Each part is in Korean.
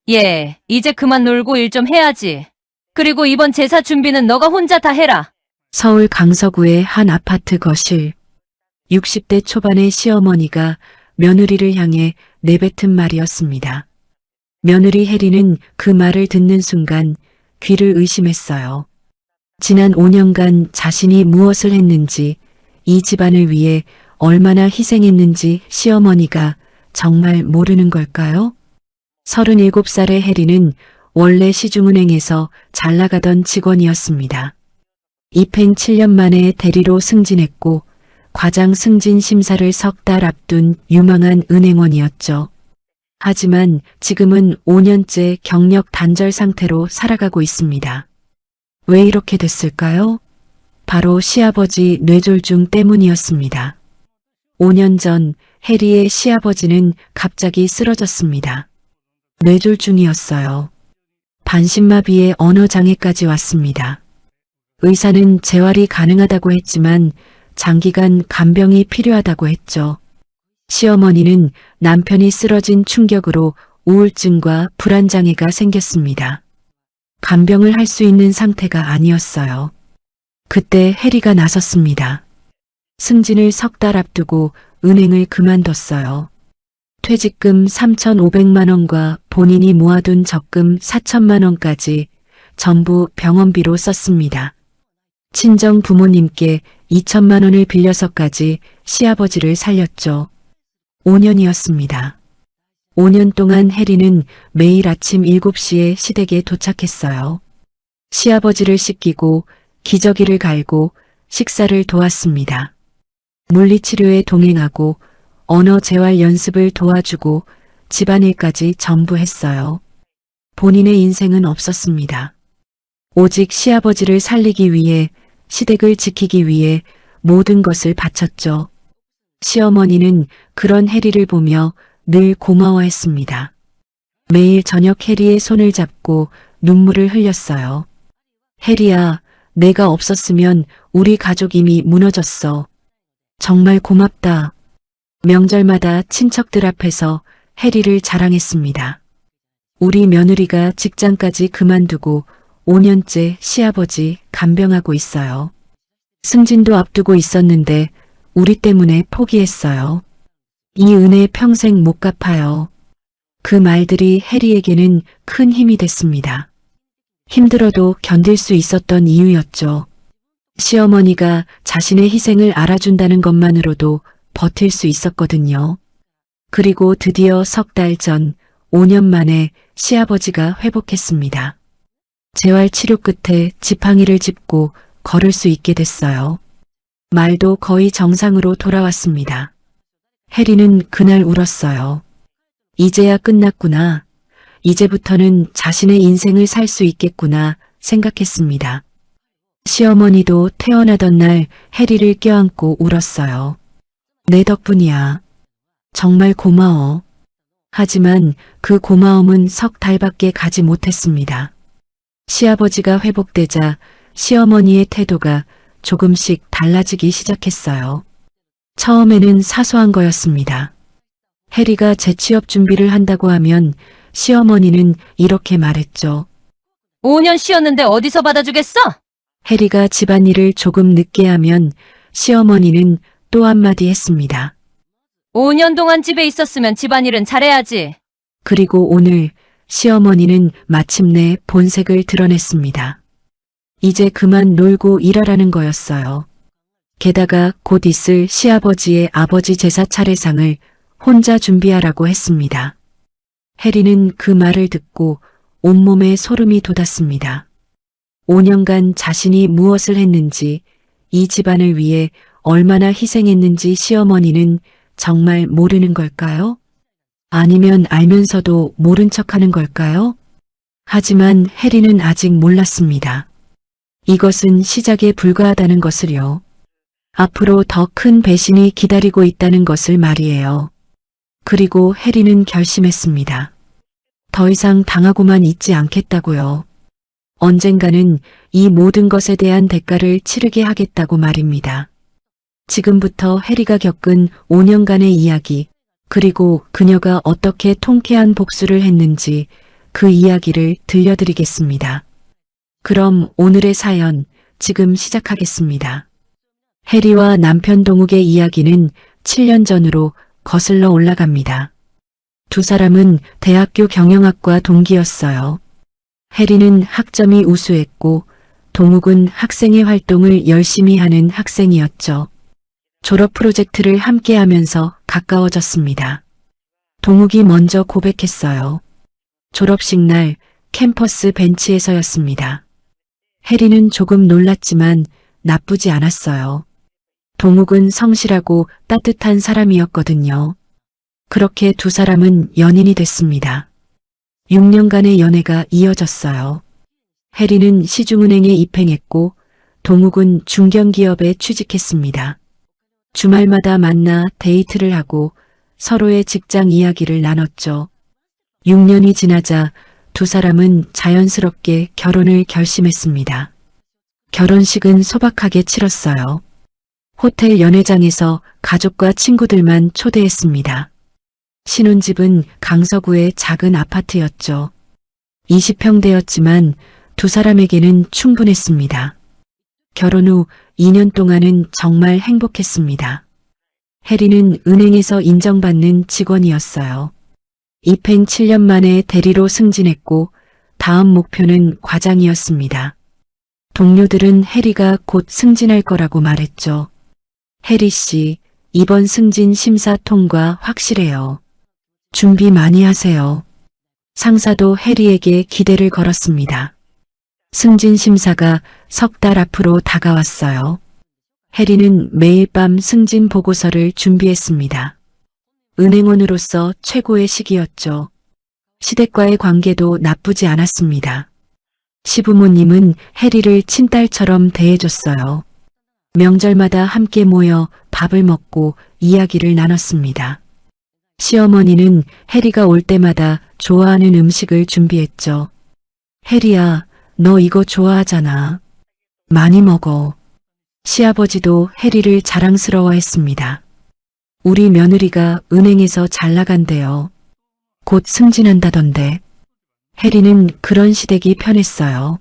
예, 이제 그만 놀고 일 좀 해야지. 그리고 이번 제사 준비는 너가 혼자 다 해라. 서울 강서구의 한 아파트 거실. 60대 초반의 시어머니가 며느리를 향해 내뱉은 말이었습니다. 며느리 혜리는 그 말을 듣는 순간 귀를 의심했어요. 지난 5년간 자신이 무엇을 했는지, 이 집안을 위해 얼마나 희생했는지 시어머니가 정말 모르는 걸까요? 37살의 혜리는 원래 시중은행에서 잘 나가던 직원이었습니다. 입행 7년 만에 대리로 승진했고 과장 승진 심사를 석 달 앞둔 유망한 은행원이었죠. 하지만 지금은 5년째 경력 단절 상태로 살아가고 있습니다. 왜 이렇게 됐을까요? 바로 시아버지 뇌졸중 때문이었습니다. 5년 전 혜리의 시아버지는 갑자기 쓰러졌습니다. 뇌졸중이었어요. 반신마비에 언어장애까지 왔습니다. 의사는 재활이 가능하다고 했지만 장기간 간병이 필요하다고 했죠. 시어머니는 남편이 쓰러진 충격으로 우울증과 불안장애가 생겼습니다. 간병을 할 수 있는 상태가 아니었어요. 그때 혜리가 나섰습니다. 승진을 석 달 앞두고 은행을 그만뒀어요. 퇴직금 3,500만 원과 본인이 모아둔 적금 4천만 원까지 전부 병원비로 썼습니다. 친정 부모님께 2천만 원을 빌려서까지 시아버지를 살렸죠. 5년이었습니다. 5년 동안 혜리는 매일 아침 7시에 시댁에 도착했어요. 시아버지를 씻기고 기저귀를 갈고 식사를 도왔습니다. 물리치료에 동행하고 언어 재활 연습을 도와주고 집안일까지 전부 했어요. 본인의 인생은 없었습니다. 오직 시아버지를 살리기 위해, 시댁을 지키기 위해 모든 것을 바쳤죠. 시어머니는 그런 혜리를 보며 늘 고마워했습니다. 매일 저녁 혜리의 손을 잡고 눈물을 흘렸어요. 혜리야, 내가 없었으면 우리 가족 이미 무너졌어. 정말 고맙다. 명절마다 친척들 앞에서 혜리를 자랑했습니다. 우리 며느리가 직장까지 그만두고 5년째 시아버지 간병하고 있어요. 승진도 앞두고 있었는데 우리 때문에 포기했어요. 이 은혜 평생 못 갚아요. 그 말들이 혜리에게는 큰 힘이 됐습니다. 힘들어도 견딜 수 있었던 이유였죠. 시어머니가 자신의 희생을 알아준다는 것만으로도 버틸 수 있었거든요. 그리고 드디어 석 달 전 5년 만에 시아버지가 회복했습니다. 재활 치료 끝에 지팡이를 짚고 걸을 수 있게 됐어요. 말도 거의 정상으로 돌아왔습니다. 혜리는 그날 울었어요. 이제야 끝났구나. 이제부터는 자신의 인생을 살 수 있겠구나 생각했습니다. 시어머니도 태어나던 날 혜리를 껴안고 울었어요. 내 덕분이야. 정말 고마워. 하지만 그 고마움은 석 달밖에 가지 못했습니다. 시아버지가 회복되자 시어머니의 태도가 조금씩 달라지기 시작했어요. 처음에는 사소한 거였습니다. 혜리가 재취업 준비를 한다고 하면 시어머니는 이렇게 말했죠. 5년 쉬었는데 어디서 받아주겠어? 혜리가 집안일을 조금 늦게 하면 시어머니는 또 한마디 했습니다. 5년 동안 집에 있었으면 집안일은 잘해야지. 그리고 오늘 시어머니는 마침내 본색을 드러냈습니다. 이제 그만 놀고 일하라는 거였어요. 게다가 곧 있을 시아버지의 아버지 제사 차례상을 혼자 준비하라고 했습니다. 혜리는 그 말을 듣고 온몸에 소름이 돋았습니다. 5년간 자신이 무엇을 했는지, 이 집안을 위해 얼마나 희생했는지 시어머니는 정말 모르는 걸까요? 아니면 알면서도 모른 척하는 걸까요? 하지만 혜리는 아직 몰랐습니다. 이것은 시작에 불과하다는 것을요. 앞으로 더 큰 배신이 기다리고 있다는 것을 말이에요. 그리고 혜리는 결심했습니다. 더 이상 당하고만 있지 않겠다고요. 언젠가는 이 모든 것에 대한 대가를 치르게 하겠다고 말입니다. 지금부터 혜리가 겪은 5년간의 이야기, 그리고 그녀가 어떻게 통쾌한 복수를 했는지 그 이야기를 들려드리겠습니다. 그럼 오늘의 사연 지금 시작하겠습니다. 해리와 남편 동욱의 이야기는 7년 전으로 거슬러 올라갑니다. 두 사람은 대학교 경영학과 동기였어요. 해리는 학점이 우수했고 동욱은 학생회 활동을 열심히 하는 학생이었죠. 졸업 프로젝트를 함께 하면서 가까워졌습니다. 동욱이 먼저 고백했어요. 졸업식 날 캠퍼스 벤치에서였습니다. 해리는 조금 놀랐지만 나쁘지 않았어요. 동욱은 성실하고 따뜻한 사람이었거든요. 그렇게 두 사람은 연인이 됐습니다. 6년간의 연애가 이어졌어요. 해리는 시중은행에 입행했고 동욱은 중견기업에 취직했습니다. 주말마다 만나 데이트를 하고 서로의 직장 이야기를 나눴죠. 6년이 지나자 두 사람은 자연스럽게 결혼을 결심했습니다. 결혼식은 소박하게 치렀어요. 호텔 연회장에서 가족과 친구들만 초대했습니다. 신혼집은 강서구의 작은 아파트였죠. 20평대였지만 두 사람에게는 충분했습니다. 결혼 후 2년 동안은 정말 행복했습니다. 해리는 은행에서 인정받는 직원이었어요. 입행 7년 만에 대리로 승진했고 다음 목표는 과장이었습니다. 동료들은 해리가 곧 승진할 거라고 말했죠. 해리 씨, 이번 승진 심사 통과 확실해요. 준비 많이 하세요. 상사도 해리에게 기대를 걸었습니다. 승진 심사가 석 달 앞으로 다가왔어요. 해리는 매일 밤 승진 보고서를 준비했습니다. 은행원으로서 최고의 시기였죠. 시댁과의 관계도 나쁘지 않았습니다. 시부모님은 해리를 친딸처럼 대해줬어요. 명절마다 함께 모여 밥을 먹고 이야기를 나눴습니다. 시어머니는 해리가 올 때마다 좋아하는 음식을 준비했죠. 해리야, 너 이거 좋아하잖아. 많이 먹어. 시아버지도 해리를 자랑스러워했습니다. 우리 며느리가 은행에서 잘 나간대요. 곧 승진한다던데. 해리는 그런 시댁이 편했어요.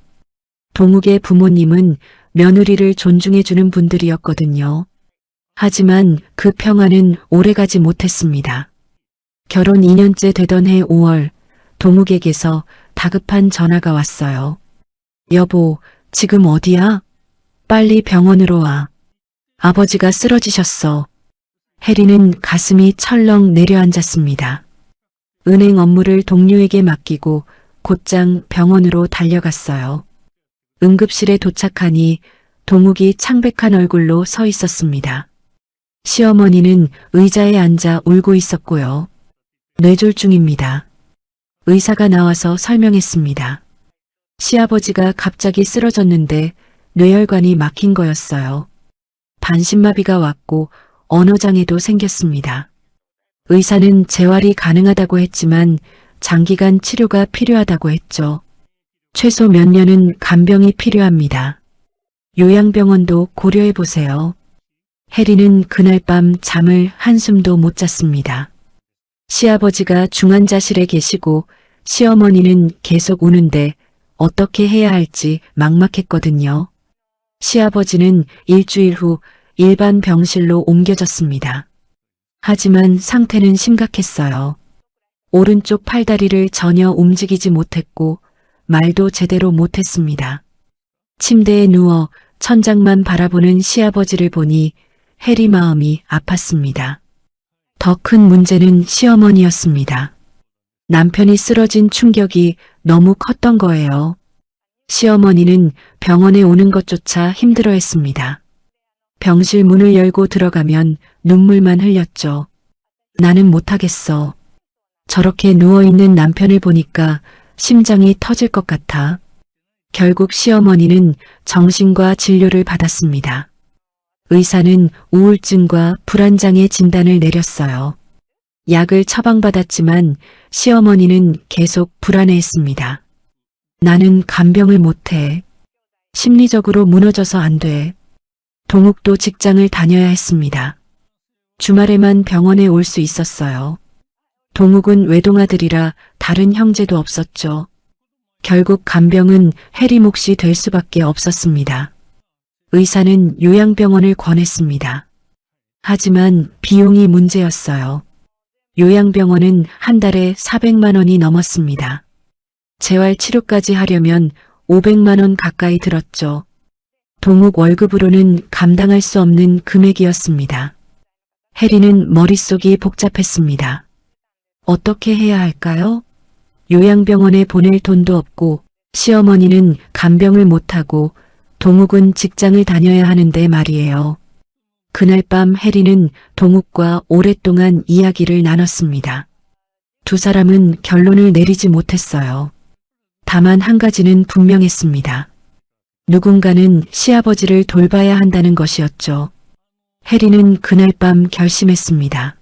동욱의 부모님은 며느리를 존중해주는 분들이었거든요. 하지만 그 평화는 오래가지 못했습니다. 결혼 2년째 되던 해 5월, 동욱에게서 다급한 전화가 왔어요. 여보, 지금 어디야? 빨리 병원으로 와. 아버지가 쓰러지셨어. 해리는 가슴이 철렁 내려앉았습니다. 은행 업무를 동료에게 맡기고 곧장 병원으로 달려갔어요. 응급실에 도착하니 동욱이 창백한 얼굴로 서 있었습니다. 시어머니는 의자에 앉아 울고 있었고요. 뇌졸중입니다. 의사가 나와서 설명했습니다. 시아버지가 갑자기 쓰러졌는데 뇌혈관이 막힌 거였어요. 반신마비가 왔고 언어장애도 생겼습니다. 의사는 재활이 가능하다고 했지만 장기간 치료가 필요하다고 했죠. 최소 몇 년은 간병이 필요합니다. 요양병원도 고려해보세요. 해리는 그날 밤 잠을 한숨도 못 잤습니다. 시아버지가 중환자실에 계시고 시어머니는 계속 우는데 어떻게 해야 할지 막막했거든요. 시아버지는 일주일 후 일반 병실로 옮겨졌습니다. 하지만 상태는 심각했어요. 오른쪽 팔다리를 전혀 움직이지 못했고 말도 제대로 못했습니다. 침대에 누워 천장만 바라보는 시아버지를 보니 해리 마음이 아팠습니다. 더 큰 문제는 시어머니였습니다. 남편이 쓰러진 충격이 너무 컸던 거예요. 시어머니는 병원에 오는 것조차 힘들어했습니다. 병실 문을 열고 들어가면 눈물만 흘렸죠. 나는 못하겠어. 저렇게 누워있는 남편을 보니까 심장이 터질 것 같아. 결국 시어머니는 정신과 진료를 받았습니다. 의사는 우울증과 불안장애 진단을 내렸어요. 약을 처방받았지만 시어머니는 계속 불안해했습니다. 나는 간병을 못해. 심리적으로 무너져서 안 돼. 동욱도 직장을 다녀야 했습니다. 주말에만 병원에 올 수 있었어요. 동욱은 외동아들이라 다른 형제도 없었죠. 결국 간병은 해리 몫이 될 수밖에 없었습니다. 의사는 요양병원을 권했습니다. 하지만 비용이 문제였어요. 요양병원은 한 달에 400만 원이 넘었습니다. 재활치료까지 하려면 500만 원 가까이 들었죠. 동욱 월급으로는 감당할 수 없는 금액이었습니다. 해리는 머릿속이 복잡했습니다. 어떻게 해야 할까요? 요양병원에 보낼 돈도 없고 시어머니는 간병을 못하고 동욱은 직장을 다녀야 하는데 말이에요. 그날 밤 해리는 동욱과 오랫동안 이야기를 나눴습니다. 두 사람은 결론을 내리지 못했어요. 다만 한 가지는 분명했습니다. 누군가는 시아버지를 돌봐야 한다는 것이었죠. 해리는 그날 밤 결심했습니다.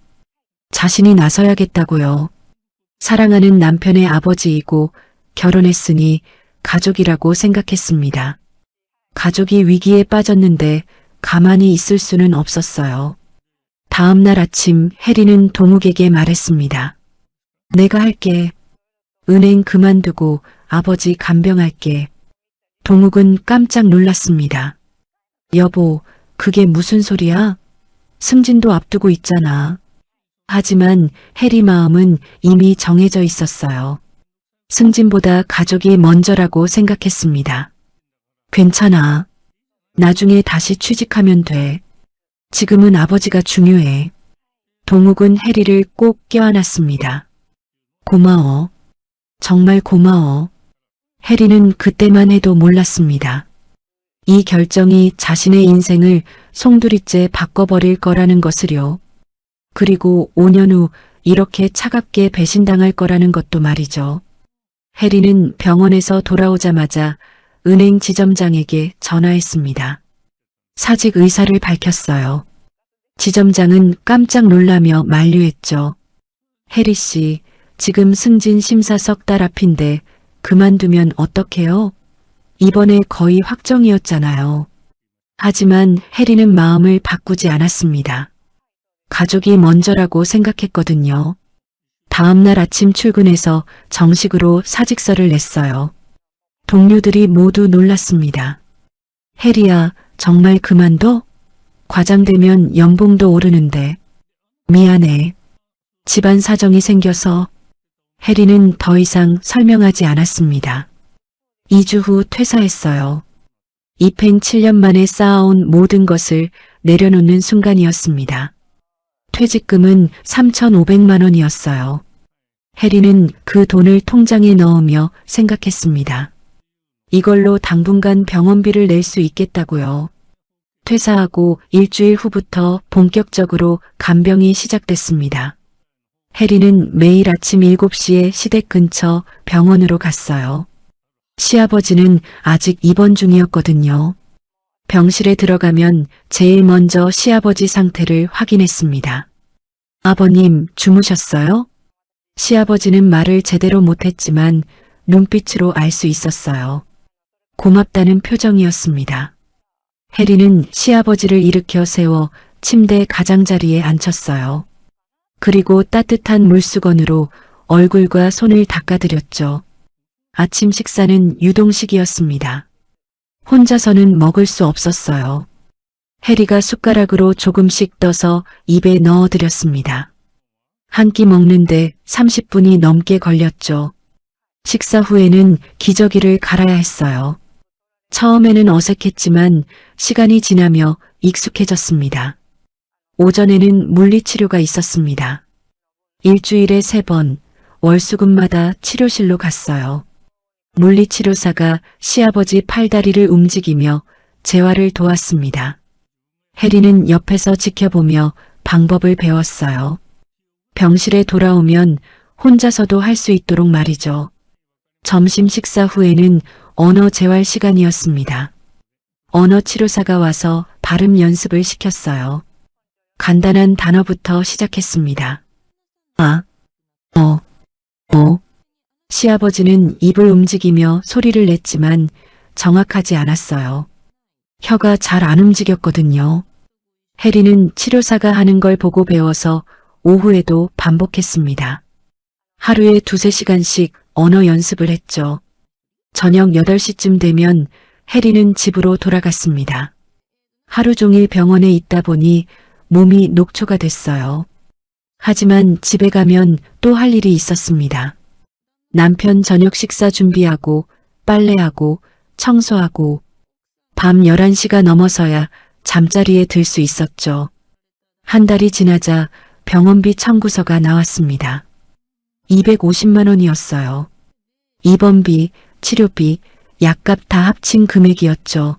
자신이 나서야겠다고요. 사랑하는 남편의 아버지이고 결혼했으니 가족이라고 생각했습니다. 가족이 위기에 빠졌는데 가만히 있을 수는 없었어요. 다음 날 아침 해리는 동욱에게 말했습니다. 내가 할게. 은행 그만두고 아버지 간병할게. 동욱은 깜짝 놀랐습니다. 여보, 그게 무슨 소리야? 승진도 앞두고 있잖아. 하지만 해리 마음은 이미 정해져 있었어요. 승진보다 가족이 먼저라고 생각했습니다. 괜찮아. 나중에 다시 취직하면 돼. 지금은 아버지가 중요해. 동욱은 해리를 꼭 껴안았습니다. 고마워. 정말 고마워. 해리는 그때만 해도 몰랐습니다. 이 결정이 자신의 인생을 송두리째 바꿔버릴 거라는 것을요. 그리고 5년 후 이렇게 차갑게 배신당할 거라는 것도 말이죠. 해리는 병원에서 돌아오자마자 은행 지점장에게 전화했습니다. 사직 의사를 밝혔어요. 지점장은 깜짝 놀라며 만류했죠. 해리 씨, 지금 승진 심사 석 달 앞인데 그만두면 어떡해요? 이번에 거의 확정이었잖아요. 하지만 해리는 마음을 바꾸지 않았습니다. 가족이 먼저라고 생각했거든요. 다음 날 아침 출근해서 정식으로 사직서를 냈어요. 동료들이 모두 놀랐습니다. 해리야, 정말 그만둬? 과장되면 연봉도 오르는데. 미안해. 집안 사정이 생겨서. 해리는 더 이상 설명하지 않았습니다. 2주 후 퇴사했어요. 입행 7년 만에 쌓아온 모든 것을 내려놓는 순간이었습니다. 퇴직금은 3,500만 원이었어요. 해리는 그 돈을 통장에 넣으며 생각했습니다. 이걸로 당분간 병원비를 낼 수 있겠다고요. 퇴사하고 일주일 후부터 본격적으로 간병이 시작됐습니다. 해리는 매일 아침 7시에 시댁 근처 병원으로 갔어요. 시아버지는 아직 입원 중이었거든요. 병실에 들어가면 제일 먼저 시아버지 상태를 확인했습니다. 아버님, 주무셨어요? 시아버지는 말을 제대로 못했지만 눈빛으로 알 수 있었어요. 고맙다는 표정이었습니다. 해리는 시아버지를 일으켜 세워 침대 가장자리에 앉혔어요. 그리고 따뜻한 물수건으로 얼굴과 손을 닦아드렸죠. 아침 식사는 유동식이었습니다. 혼자서는 먹을 수 없었어요. 해리가 숟가락으로 조금씩 떠서 입에 넣어드렸습니다. 한 끼 먹는데 30분이 넘게 걸렸죠. 식사 후에는 기저귀를 갈아야 했어요. 처음에는 어색했지만 시간이 지나며 익숙해졌습니다. 오전에는 물리치료가 있었습니다. 일주일에 3번, 월수금마다 치료실로 갔어요. 물리치료사가 시아버지 팔다리를 움직이며 재활을 도왔습니다. 해리는 옆에서 지켜보며 방법을 배웠어요. 병실에 돌아오면 혼자서도 할 수 있도록 말이죠. 점심 식사 후에는 언어 재활 시간이었습니다. 언어 치료사가 와서 발음 연습을 시켰어요. 간단한 단어부터 시작했습니다. 시아버지는 입을 움직이며 소리를 냈지만 정확하지 않았어요. 혀가 잘 안 움직였거든요. 해리는 치료사가 하는 걸 보고 배워서 오후에도 반복했습니다. 하루에 2~3시간씩 언어 연습을 했죠. 저녁 8시쯤 되면 해리는 집으로 돌아갔습니다. 하루 종일 병원에 있다 보니 몸이 녹초가 됐어요. 하지만 집에 가면 또 할 일이 있었습니다. 남편 저녁 식사 준비하고 빨래하고 청소하고 밤 11시가 넘어서야 잠자리에 들 수 있었죠. 한 달이 지나자 병원비 청구서가 나왔습니다. 250만 원이었어요. 입원비, 치료비, 약값 다 합친 금액이었죠.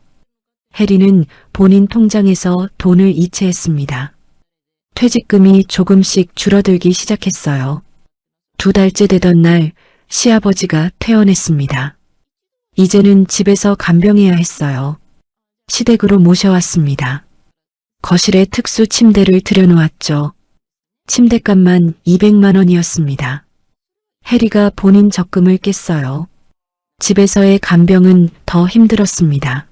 해리는 본인 통장에서 돈을 이체했습니다. 퇴직금이 조금씩 줄어들기 시작했어요. 2달째 되던 날 시아버지가 퇴원했습니다. 이제는 집에서 간병해야 했어요. 시댁으로 모셔왔습니다. 거실에 특수 침대를 들여놓았죠. 침대값만 200만 원이었습니다. 해리가 본인 적금을 깼어요. 집에서의 간병은 더 힘들었습니다.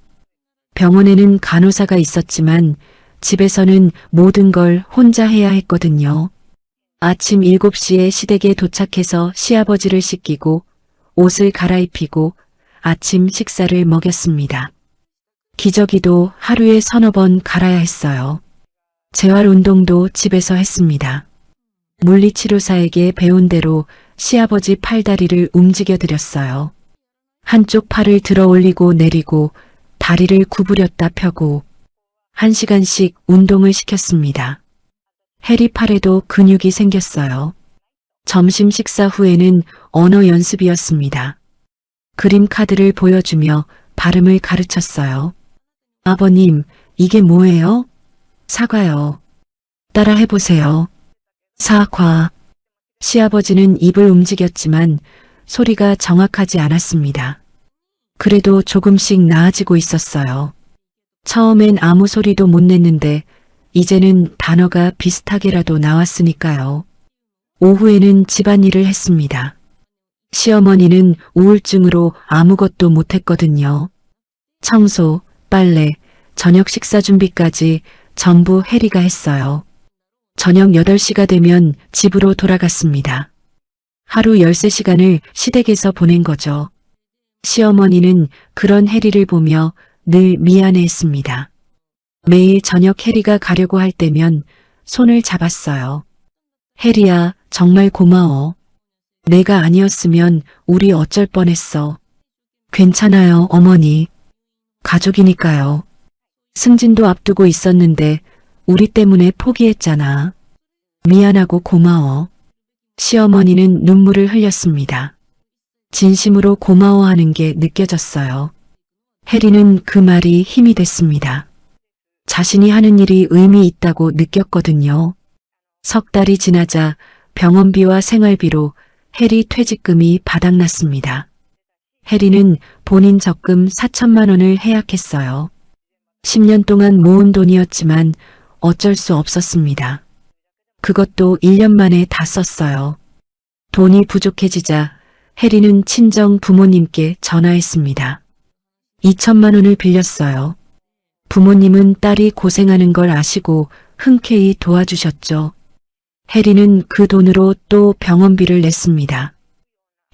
병원에는 간호사가 있었지만 집에서는 모든 걸 혼자 해야 했거든요. 아침 7시에 시댁에 도착해서 시아버지를 씻기고 옷을 갈아입히고 아침 식사를 먹였습니다. 기저귀도 하루에 3~4번 갈아야 했어요. 재활 운동도 집에서 했습니다. 물리치료사에게 배운 대로 시아버지 팔다리를 움직여 드렸어요. 한쪽 팔을 들어 올리고 내리고 다리를 구부렸다 펴고 1시간씩 운동을 시켰습니다. 해리 팔에도 근육이 생겼어요. 점심 식사 후에는 언어 연습이었습니다. 그림 카드를 보여주며 발음을 가르쳤어요. 아버님, 이게 뭐예요? 사과요. 따라 해보세요. 사과. 시아버지는 입을 움직였지만 소리가 정확하지 않았습니다. 그래도 조금씩 나아지고 있었어요. 처음엔 아무 소리도 못 냈는데 이제는 단어가 비슷하게라도 나왔으니까요. 오후에는 집안일을 했습니다. 시어머니는 우울증으로 아무것도 못했거든요. 청소, 빨래, 저녁 식사 준비까지 전부 해리가 했어요. 저녁 8시가 되면 집으로 돌아갔습니다. 하루 13시간을 시댁에서 보낸 거죠. 시어머니는 그런 해리를 보며 늘 미안해했습니다. 매일 저녁 해리가 가려고 할 때면 손을 잡았어요. 해리야, 정말 고마워. 내가 아니었으면 우리 어쩔 뻔했어. 괜찮아요, 어머니. 가족이니까요. 승진도 앞두고 있었는데 우리 때문에 포기했잖아. 미안하고 고마워. 시어머니는 눈물을 흘렸습니다. 진심으로 고마워하는 게 느껴졌어요. 해리는 그 말이 힘이 됐습니다. 자신이 하는 일이 의미 있다고 느꼈거든요. 3달이 지나자 병원비와 생활비로 해리 퇴직금이 바닥났습니다. 해리는 본인 적금 4천만 원을 해약했어요. 10년 동안 모은 돈이었지만 어쩔 수 없었습니다. 그것도 1년 만에 다 썼어요. 돈이 부족해지자 해리는 친정 부모님께 전화했습니다. 2천만 원을 빌렸어요. 부모님은 딸이 고생하는 걸 아시고 흔쾌히 도와주셨죠. 해리는 그 돈으로 또 병원비를 냈습니다.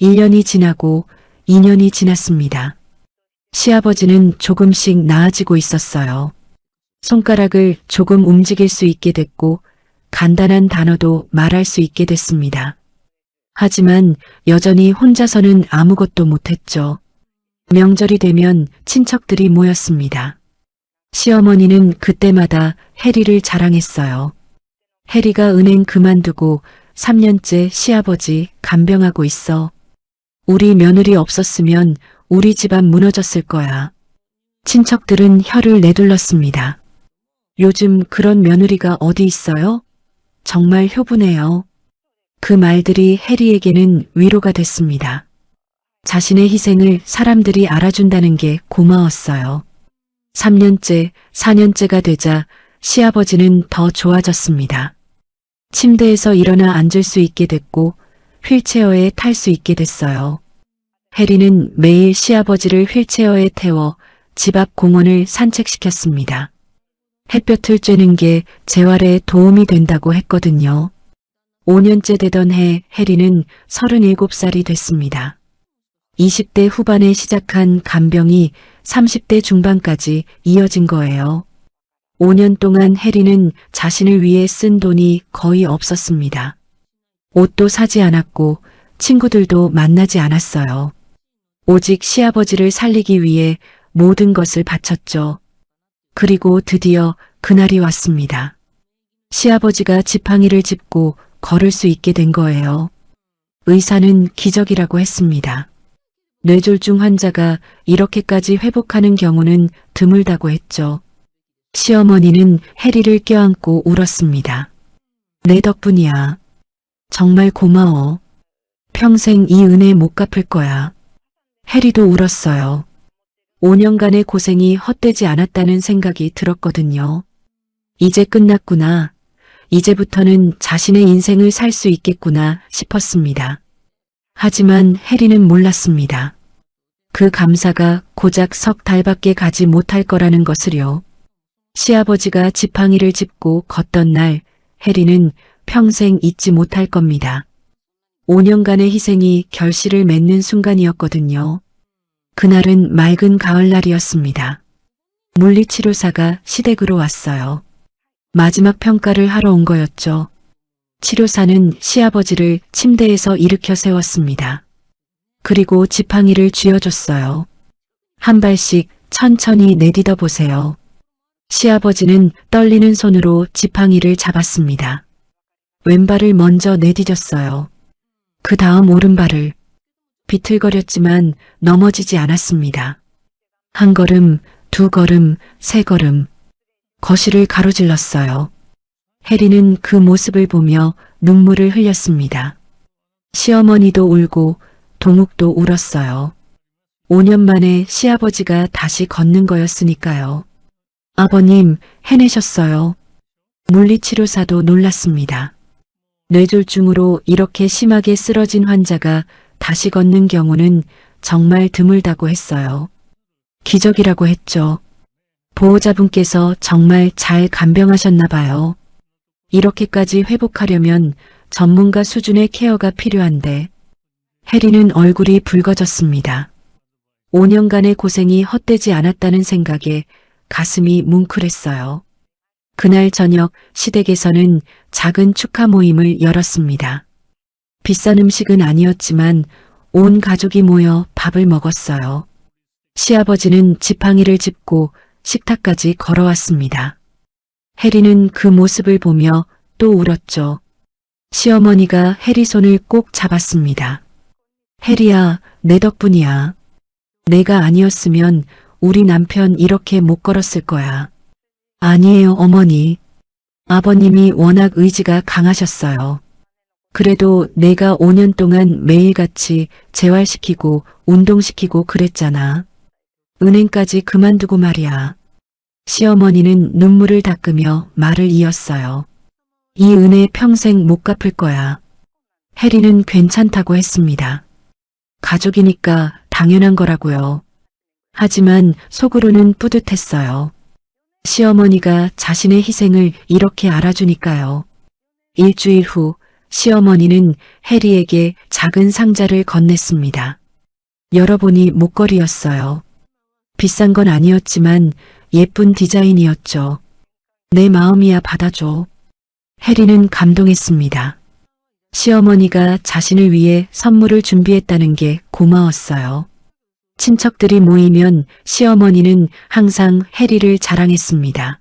1년이 지나고 2년이 지났습니다. 시아버지는 조금씩 나아지고 있었어요. 손가락을 조금 움직일 수 있게 됐고 간단한 단어도 말할 수 있게 됐습니다. 하지만 여전히 혼자서는 아무것도 못했죠. 명절이 되면 친척들이 모였습니다. 시어머니는 그때마다 해리를 자랑했어요. 해리가 은행 그만두고 3년째 시아버지 간병하고 있어. 우리 며느리 없었으면 우리 집안 무너졌을 거야. 친척들은 혀를 내둘렀습니다. 요즘 그런 며느리가 어디 있어요? 정말 효부네요. 그 말들이 해리에게는 위로가 됐습니다. 자신의 희생을 사람들이 알아준다는 게 고마웠어요. 3년째, 4년째가 되자 시아버지는 더 좋아졌습니다. 침대에서 일어나 앉을 수 있게 됐고 휠체어에 탈 수 있게 됐어요. 해리는 매일 시아버지를 휠체어에 태워 집 앞 공원을 산책시켰습니다. 햇볕을 쬐는 게 재활에 도움이 된다고 했거든요. 5년째 되던 해 해리는 37살이 됐습니다. 20대 후반에 시작한 간병이 30대 중반까지 이어진 거예요. 5년 동안 해리는 자신을 위해 쓴 돈이 거의 없었습니다. 옷도 사지 않았고 친구들도 만나지 않았어요. 오직 시아버지를 살리기 위해 모든 것을 바쳤죠. 그리고 드디어 그날이 왔습니다. 시아버지가 지팡이를 짚고 걸을 수 있게 된 거예요. 의사는 기적이라고 했습니다. 뇌졸중 환자가 이렇게까지 회복하는 경우는 드물다고 했죠. 시어머니는 해리를 껴안고 울었습니다. 내 덕분이야. 정말 고마워. 평생 이 은혜 못 갚을 거야. 해리도 울었어요. 5년간의 고생이 헛되지 않았다는 생각이 들었거든요. 이제 끝났구나. 이제부터는 자신의 인생을 살 수 있겠구나 싶었습니다. 하지만 해리는 몰랐습니다. 그 감사가 고작 석 달밖에 가지 못할 거라는 것을요. 시아버지가 지팡이를 짚고 걷던 날 해리는 평생 잊지 못할 겁니다. 5년간의 희생이 결실을 맺는 순간이었거든요. 그날은 맑은 가을날이었습니다. 물리치료사가 시댁으로 왔어요. 마지막 평가를 하러 온 거였죠. 치료사는 시아버지를 침대에서 일으켜 세웠습니다. 그리고 지팡이를 쥐어줬어요. 한 발씩 천천히 내딛어 보세요. 시아버지는 떨리는 손으로 지팡이를 잡았습니다. 왼발을 먼저 내디뎠어요. 그 다음 오른발을. 비틀거렸지만 넘어지지 않았습니다. 한 걸음, 두 걸음, 세 걸음. 거실을 가로질렀어요. 해리는 그 모습을 보며 눈물을 흘렸습니다. 시어머니도 울고 동욱도 울었어요. 5년 만에 시아버지가 다시 걷는 거였으니까요. 아버님, 해내셨어요. 물리치료사도 놀랐습니다. 뇌졸중으로 이렇게 심하게 쓰러진 환자가 다시 걷는 경우는 정말 드물다고 했어요. 기적이라고 했죠. 보호자분께서 정말 잘 간병하셨나 봐요. 이렇게까지 회복하려면 전문가 수준의 케어가 필요한데 해리는 얼굴이 붉어졌습니다. 5년간의 고생이 헛되지 않았다는 생각에 가슴이 뭉클했어요. 그날 저녁 시댁에서는 작은 축하 모임을 열었습니다. 비싼 음식은 아니었지만 온 가족이 모여 밥을 먹었어요. 시아버지는 지팡이를 짚고 식탁까지 걸어왔습니다. 해리는 그 모습을 보며 또 울었죠. 시어머니가 해리 손을 꼭 잡았습니다. 해리야, 내 덕분이야. 내가 아니었으면 우리 남편 이렇게 못 걸었을 거야. 아니에요, 어머니. 아버님이 워낙 의지가 강하셨어요. 그래도 내가 5년 동안 매일같이 재활시키고 운동시키고 그랬잖아. 은행까지 그만두고 말이야. 시어머니는 눈물을 닦으며 말을 이었어요. 이 은혜 평생 못 갚을 거야. 해리는 괜찮다고 했습니다. 가족이니까 당연한 거라고요. 하지만 속으로는 뿌듯했어요. 시어머니가 자신의 희생을 이렇게 알아주니까요. 일주일 후 시어머니는 해리에게 작은 상자를 건넸습니다. 열어보니 목걸이였어요. 비싼 건 아니었지만 예쁜 디자인이었죠. 내 마음이야 받아줘. 해리는 감동했습니다. 시어머니가 자신을 위해 선물을 준비했다는 게 고마웠어요. 친척들이 모이면 시어머니는 항상 해리를 자랑했습니다.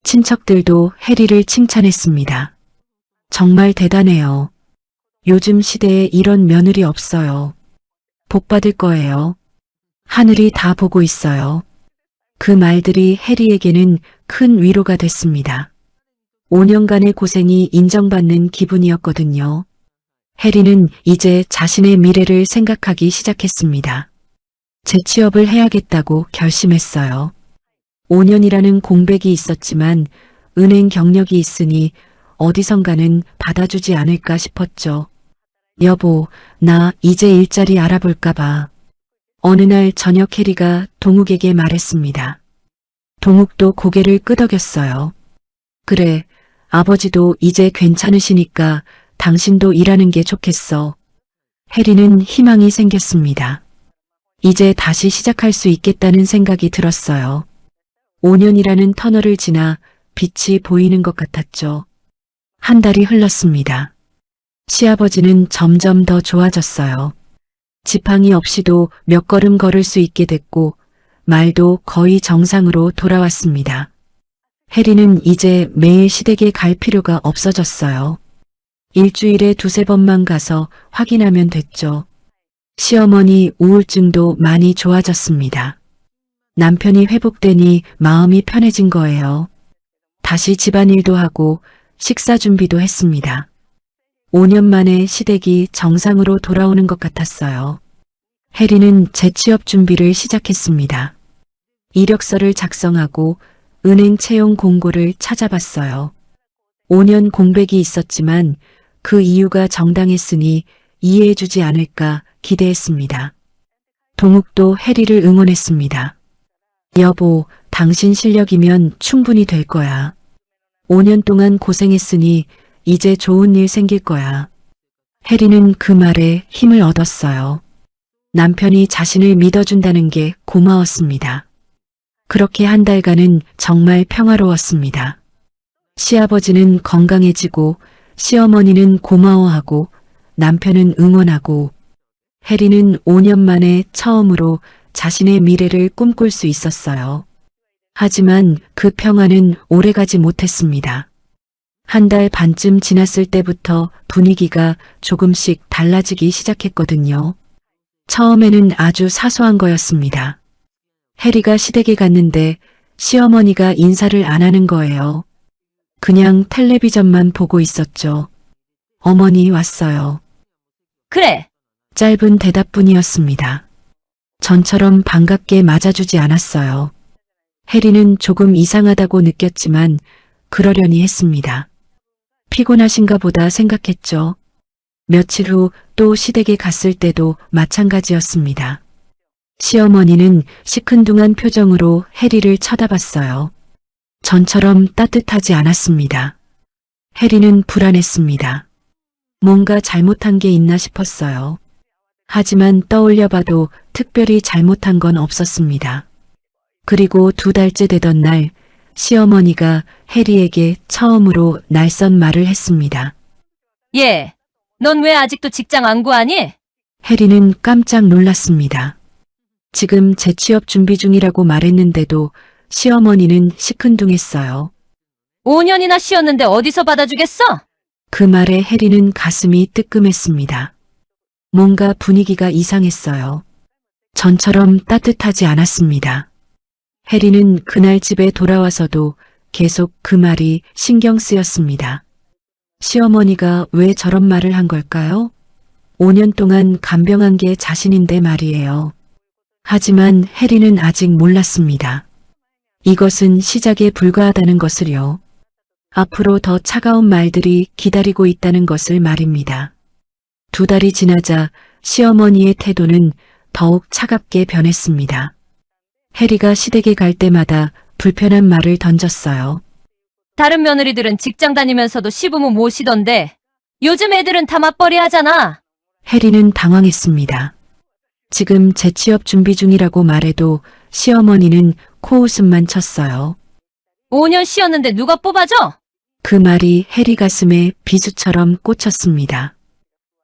친척들도 해리를 칭찬했습니다. 정말 대단해요. 요즘 시대에 이런 며느리 없어요. 복 받을 거예요. 하늘이 다 보고 있어요. 그 말들이 해리에게는 큰 위로가 됐습니다. 5년간의 고생이 인정받는 기분이었거든요. 해리는 이제 자신의 미래를 생각하기 시작했습니다. 재취업을 해야겠다고 결심했어요. 5년이라는 공백이 있었지만 은행 경력이 있으니 어디선가는 받아주지 않을까 싶었죠. 여보, 나 이제 일자리 알아볼까 봐. 어느 날 저녁 해리가 동욱에게 말했습니다. 동욱도 고개를 끄덕였어요. 그래, 아버지도 이제 괜찮으시니까 당신도 일하는 게 좋겠어. 해리는 희망이 생겼습니다. 이제 다시 시작할 수 있겠다는 생각이 들었어요. 5년이라는 터널을 지나 빛이 보이는 것 같았죠. 한 달이 흘렀습니다. 시아버지는 점점 더 좋아졌어요. 지팡이 없이도 몇 걸음 걸을 수 있게 됐고 말도 거의 정상으로 돌아왔습니다. 해리는 이제 매일 시댁에 갈 필요가 없어졌어요. 일주일에 두세 번만 가서 확인하면 됐죠. 시어머니 우울증도 많이 좋아졌습니다. 남편이 회복되니 마음이 편해진 거예요. 다시 집안일도 하고 식사 준비도 했습니다. 5년 만에 시댁이 정상으로 돌아오는 것 같았어요. 해리는 재취업 준비를 시작했습니다. 이력서를 작성하고 은행 채용 공고를 찾아봤어요. 5년 공백이 있었지만 그 이유가 정당했으니 이해해주지 않을까 기대했습니다. 동욱도 해리를 응원했습니다. 여보, 당신 실력이면 충분히 될 거야. 5년 동안 고생했으니 이제 좋은 일 생길 거야. 해리는 그 말에 힘을 얻었어요. 남편이 자신을 믿어준다는 게 고마웠습니다. 그렇게 한 달간은 정말 평화로웠습니다. 시아버지는 건강해지고 시어머니는 고마워하고 남편은 응원하고 해리는 5년 만에 처음으로 자신의 미래를 꿈꿀 수 있었어요. 하지만 그 평화는 오래가지 못했습니다. 한 달 반쯤 지났을 때부터 분위기가 조금씩 달라지기 시작했거든요. 처음에는 아주 사소한 거였습니다. 해리가 시댁에 갔는데 시어머니가 인사를 안 하는 거예요. 그냥 텔레비전만 보고 있었죠. 어머니 왔어요. 그래. 짧은 대답뿐이었습니다. 전처럼 반갑게 맞아주지 않았어요. 해리는 조금 이상하다고 느꼈지만 그러려니 했습니다. 피곤하신가 보다 생각했죠. 며칠 후 또 시댁에 갔을 때도 마찬가지였습니다. 시어머니는 시큰둥한 표정으로 해리를 쳐다봤어요. 전처럼 따뜻하지 않았습니다. 해리는 불안했습니다. 뭔가 잘못한 게 있나 싶었어요. 하지만 떠올려봐도 특별히 잘못한 건 없었습니다. 그리고 2달째 되던 날 시어머니가 해리에게 처음으로 낯선 말을 했습니다. 예. 넌 왜 아직도 직장 안 구하니? 해리는 깜짝 놀랐습니다. 지금 재취업 준비 중이라고 말했는데도 시어머니는 시큰둥했어요. 5년이나 쉬었는데 어디서 받아주겠어? 그 말에 해리는 가슴이 뜨끔했습니다. 뭔가 분위기가 이상했어요. 전처럼 따뜻하지 않았습니다. 해리는 그날 집에 돌아와서도 계속 그 말이 신경 쓰였습니다. 시어머니가 왜 저런 말을 한 걸까요? 5년 동안 간병한 게 자신인데 말이에요. 하지만 해리는 아직 몰랐습니다. 이것은 시작에 불과하다는 것을요. 앞으로 더 차가운 말들이 기다리고 있다는 것을 말입니다. 2달이 지나자 시어머니의 태도는 더욱 차갑게 변했습니다. 해리가 시댁에 갈 때마다 불편한 말을 던졌어요. 다른 며느리들은 직장 다니면서도 시부모 모시던데 요즘 애들은 다 맞벌이 하잖아. 해리는 당황했습니다. 지금 재취업 준비 중이라고 말해도 시어머니는 코웃음만 쳤어요. 5년 쉬었는데 누가 뽑아줘? 그 말이 해리 가슴에 비수처럼 꽂혔습니다.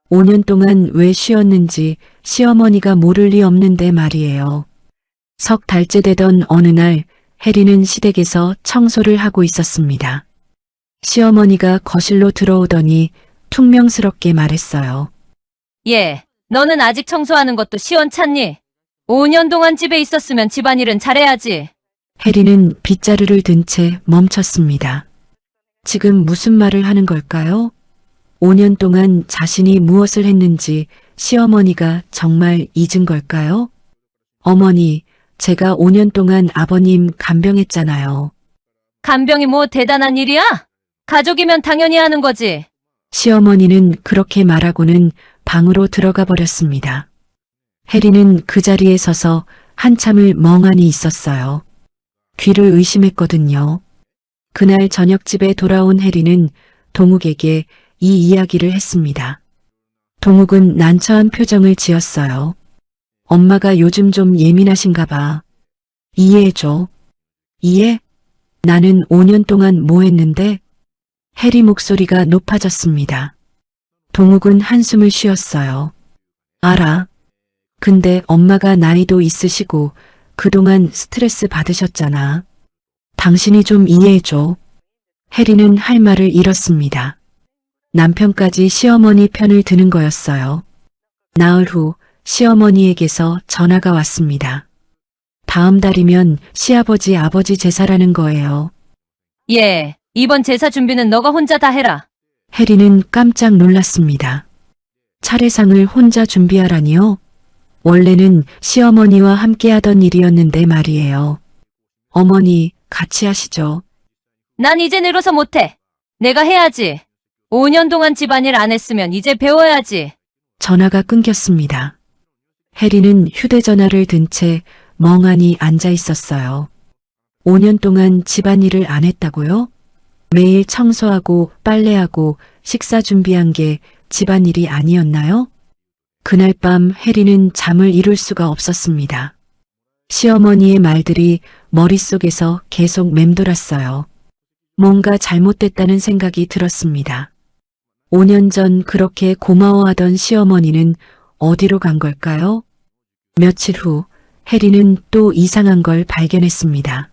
5년 동안 왜 쉬었는지 시어머니가 모를 리 없는데 말이에요. 석 달째 되던 어느 날 해리는 시댁에서 청소를 하고 있었습니다. 시어머니가 거실로 들어오더니 퉁명스럽게 말했어요. 예. 너는 아직 청소하는 것도 시원찮니? 5년 동안 집에 있었으면 집안일은 잘해야지. 해리는 빗자루를 든 채 멈췄습니다. 지금 무슨 말을 하는 걸까요? 5년 동안 자신이 무엇을 했는지 시어머니가 정말 잊은 걸까요? 어머니, 제가 5년 동안 아버님 간병했잖아요. 간병이 뭐 대단한 일이야? 가족이면 당연히 하는 거지. 시어머니는 그렇게 말하고는 방으로 들어가 버렸습니다. 해리는 그 자리에 서서 한참을 멍하니 있었어요. 귀를 의심했거든요. 그날 저녁집에 돌아온 해리는 동욱에게 이 이야기를 했습니다. 동욱은 난처한 표정을 지었어요. 엄마가 요즘 좀 예민하신가 봐. 이해해줘. 이해? 나는 5년 동안 뭐 했는데? 해리 목소리가 높아졌습니다. 동욱은 한숨을 쉬었어요. 알아. 근데 엄마가 나이도 있으시고 그동안 스트레스 받으셨잖아. 당신이 좀 이해해줘. 해리는 할 말을 잃었습니다. 남편까지 시어머니 편을 드는 거였어요. 나흘 후 시어머니에게서 전화가 왔습니다. 다음 달이면 시아버지 아버지 제사라는 거예요. 예, 이번 제사 준비는 너가 혼자 다 해라. 해리는 깜짝 놀랐습니다. 차례상을 혼자 준비하라니요? 원래는 시어머니와 함께 하던 일이었는데 말이에요. 어머니, 같이 하시죠. 난 이제 늙어서 못해. 내가 해야지. 5년 동안 집안일 안 했으면 이제 배워야지. 전화가 끊겼습니다. 해리는 휴대전화를 든 채 멍하니 앉아 있었어요. 5년 동안 집안일을 안 했다고요? 매일 청소하고 빨래하고 식사 준비한 게 집안일이 아니었나요? 그날 밤 해리는 잠을 이룰 수가 없었습니다. 시어머니의 말들이 머릿속에서 계속 맴돌았어요. 뭔가 잘못됐다는 생각이 들었습니다. 5년 전 그렇게 고마워하던 시어머니는 어디로 간 걸까요? 며칠 후 해리는 또 이상한 걸 발견했습니다.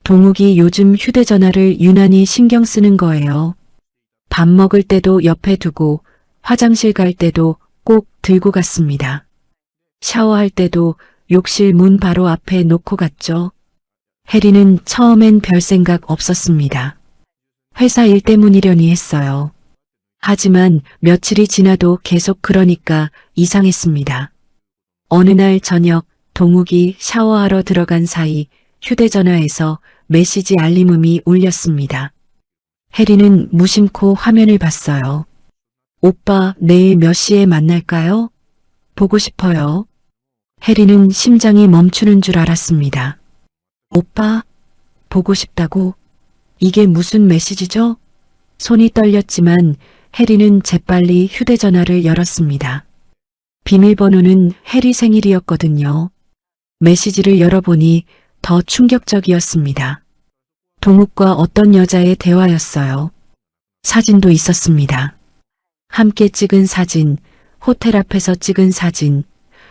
동욱이 요즘 휴대전화를 유난히 신경 쓰는 거예요. 밥 먹을 때도 옆에 두고 화장실 갈 때도 꼭 들고 갔습니다. 샤워할 때도 욕실 문 바로 앞에 놓고 갔죠. 해리는 처음엔 별 생각 없었습니다. 회사 일 때문이려니 했어요. 하지만 며칠이 지나도 계속 그러니까 이상했습니다. 어느 날 저녁 동욱이 샤워하러 들어간 사이 휴대전화에서 메시지 알림음이 울렸습니다. 해리는 무심코 화면을 봤어요. 오빠, 내일 몇 시에 만날까요? 보고 싶어요. 해리는 심장이 멈추는 줄 알았습니다. 오빠, 보고 싶다고? 이게 무슨 메시지죠? 손이 떨렸지만 해리는 재빨리 휴대전화를 열었습니다. 비밀번호는 해리 생일이었거든요. 메시지를 열어보니 더 충격적이었습니다. 동욱과 어떤 여자의 대화였어요. 사진도 있었습니다. 함께 찍은 사진, 호텔 앞에서 찍은 사진,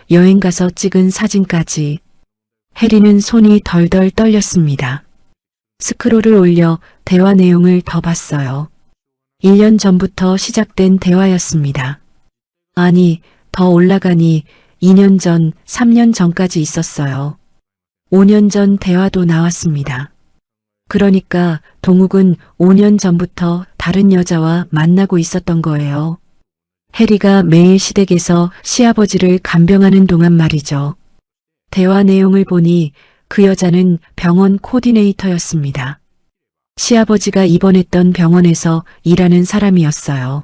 여행 가서 찍은 사진까지. 해리는 손이 덜덜 떨렸습니다. 스크롤을 올려 대화 내용을 더 봤어요. 1년 전부터 시작된 대화였습니다. 아니, 더 올라가니 2년 전, 3년 전까지 있었어요. 5년 전 대화도 나왔습니다. 그러니까 동욱은 5년 전부터 다른 여자와 만나고 있었던 거예요. 해리가 매일 시댁에서 시아버지를 간병하는 동안 말이죠. 대화 내용을 보니 그 여자는 병원 코디네이터였습니다. 시아버지가 입원했던 병원에서 일하는 사람이었어요.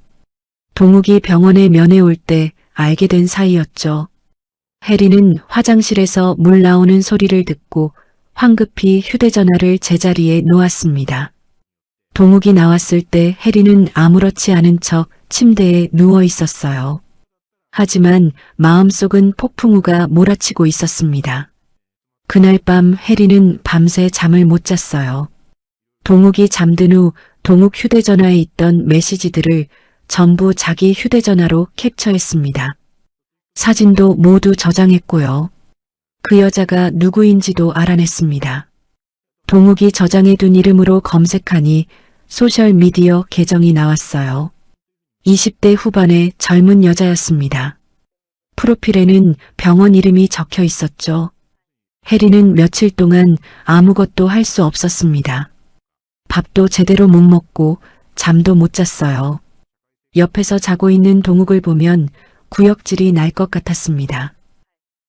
동욱이 병원에 면회 올 때 알게 된 사이였죠. 해리는 화장실에서 물 나오는 소리를 듣고 황급히 휴대전화를 제자리에 놓았습니다. 동욱이 나왔을 때 해리는 아무렇지 않은 척 침대에 누워 있었어요. 하지만 마음속은 폭풍우가 몰아치고 있었습니다. 그날 밤 해리는 밤새 잠을 못 잤어요. 동욱이 잠든 후 동욱 휴대전화에 있던 메시지들을 전부 자기 휴대전화로 캡처했습니다. 사진도 모두 저장했고요. 그 여자가 누구인지도 알아냈습니다. 동욱이 저장해둔 이름으로 검색하니 소셜미디어 계정이 나왔어요. 20대 후반의 젊은 여자였습니다. 프로필에는 병원 이름이 적혀 있었죠. 해리는 며칠 동안 아무것도 할 수 없었습니다. 밥도 제대로 못 먹고 잠도 못 잤어요. 옆에서 자고 있는 동욱을 보면 구역질이 날 것 같았습니다.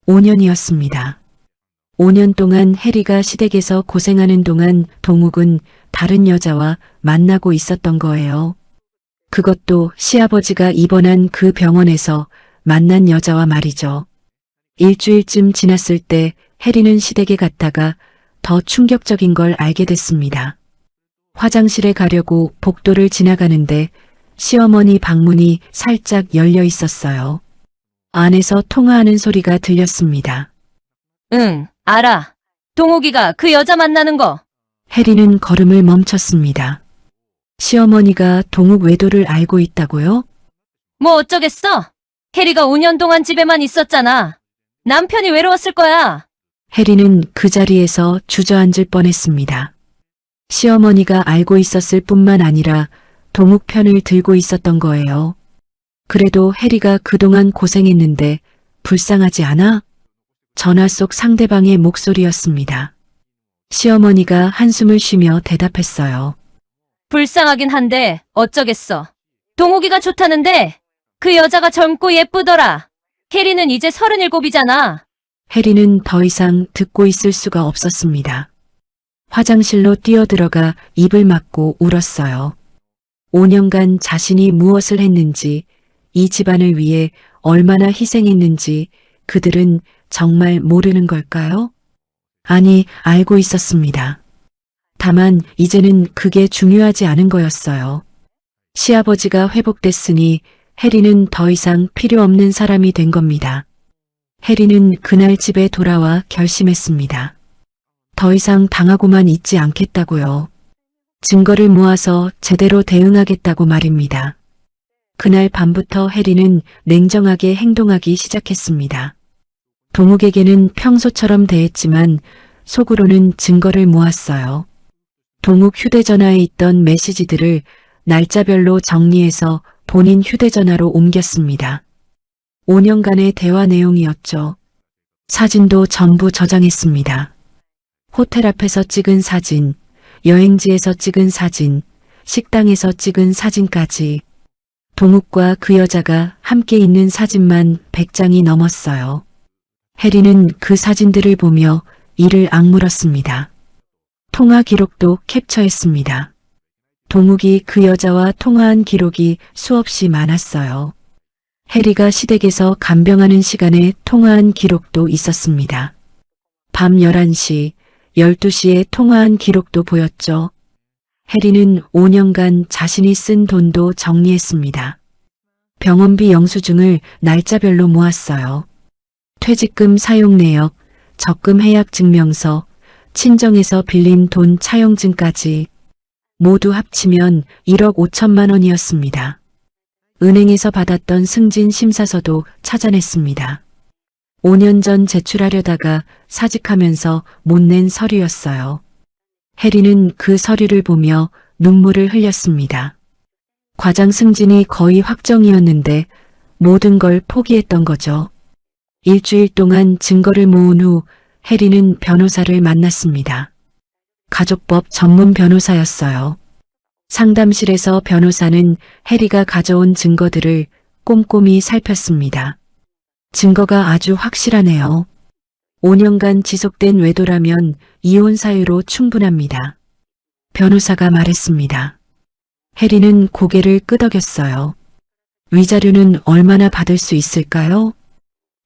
5년이었습니다. 5년 동안 해리가 시댁에서 고생하는 동안 동욱은 다른 여자와 만나고 있었던 거예요. 그것도 시아버지가 입원한 그 병원에서 만난 여자와 말이죠. 일주일쯤 지났을 때 해리는 시댁에 갔다가 더 충격적인 걸 알게 됐습니다. 화장실에 가려고 복도를 지나가는데 시어머니 방문이 살짝 열려 있었어요. 안에서 통화하는 소리가 들렸습니다. 응, 알아. 동욱이가 그 여자 만나는 거. 혜리는 걸음을 멈췄습니다. 시어머니가 동욱 외도를 알고 있다고요? 뭐 어쩌겠어? 혜리가 5년 동안 집에만 있었잖아. 남편이 외로웠을 거야. 혜리는 그 자리에서 주저앉을 뻔했습니다. 시어머니가 알고 있었을 뿐만 아니라 동욱 편을 들고 있었던 거예요. 그래도 혜리가 그동안 고생했는데 불쌍하지 않아? 전화 속 상대방의 목소리였습니다. 시어머니가 한숨을 쉬며 대답했어요. 불쌍하긴 한데 어쩌겠어. 동욱이가 좋다는데 그 여자가 젊고 예쁘더라. 혜리는 이제 37이잖아. 혜리는 더 이상 듣고 있을 수가 없었습니다. 화장실로 뛰어들어가 입을 막고 울었어요. 5년간 자신이 무엇을 했는지, 이 집안을 위해 얼마나 희생했는지 그들은 정말 모르는 걸까요? 아니, 알고 있었습니다. 다만 이제는 그게 중요하지 않은 거였어요. 시아버지가 회복됐으니 혜리는 더 이상 필요 없는 사람이 된 겁니다. 혜리는 그날 집에 돌아와 결심했습니다. 더 이상 당하고만 있지 않겠다고요. 증거를 모아서 제대로 대응하겠다고 말입니다. 그날 밤부터 혜리는 냉정하게 행동하기 시작했습니다. 동욱에게는 평소처럼 대했지만 속으로는 증거를 모았어요. 동욱 휴대전화에 있던 메시지들을 날짜별로 정리해서 본인 휴대전화로 옮겼습니다. 5년간의 대화 내용이었죠. 사진도 전부 저장했습니다. 호텔 앞에서 찍은 사진, 여행지에서 찍은 사진, 식당에서 찍은 사진까지. 동욱과 그 여자가 함께 있는 사진만 100장이 넘었어요. 혜리는 그 사진들을 보며 이를 악물었습니다. 통화 기록도 캡처했습니다. 동욱이 그 여자와 통화한 기록이 수없이 많았어요. 혜리가 시댁에서 간병하는 시간에 통화한 기록도 있었습니다. 밤 11시, 12시에 통화한 기록도 보였죠. 혜리는 5년간 자신이 쓴 돈도 정리했습니다. 병원비 영수증을 날짜별로 모았어요. 퇴직금 사용 내역, 적금 해약 증명서, 친정에서 빌린 돈 차용증까지 모두 합치면 1억 5천만 원이었습니다. 은행에서 받았던 승진 심사서도 찾아냈습니다. 5년 전 제출하려다가 사직하면서 못 낸 서류였어요. 혜리는 그 서류를 보며 눈물을 흘렸습니다. 과장 승진이 거의 확정이었는데 모든 걸 포기했던 거죠. 일주일 동안 증거를 모은 후 혜리는 변호사를 만났습니다. 가족법 전문 변호사였어요. 상담실에서 변호사는 혜리가 가져온 증거들을 꼼꼼히 살폈습니다. 증거가 아주 확실하네요. 5년간 지속된 외도라면 이혼 사유로 충분합니다. 변호사가 말했습니다. 혜리는 고개를 끄덕였어요. 위자료는 얼마나 받을 수 있을까요?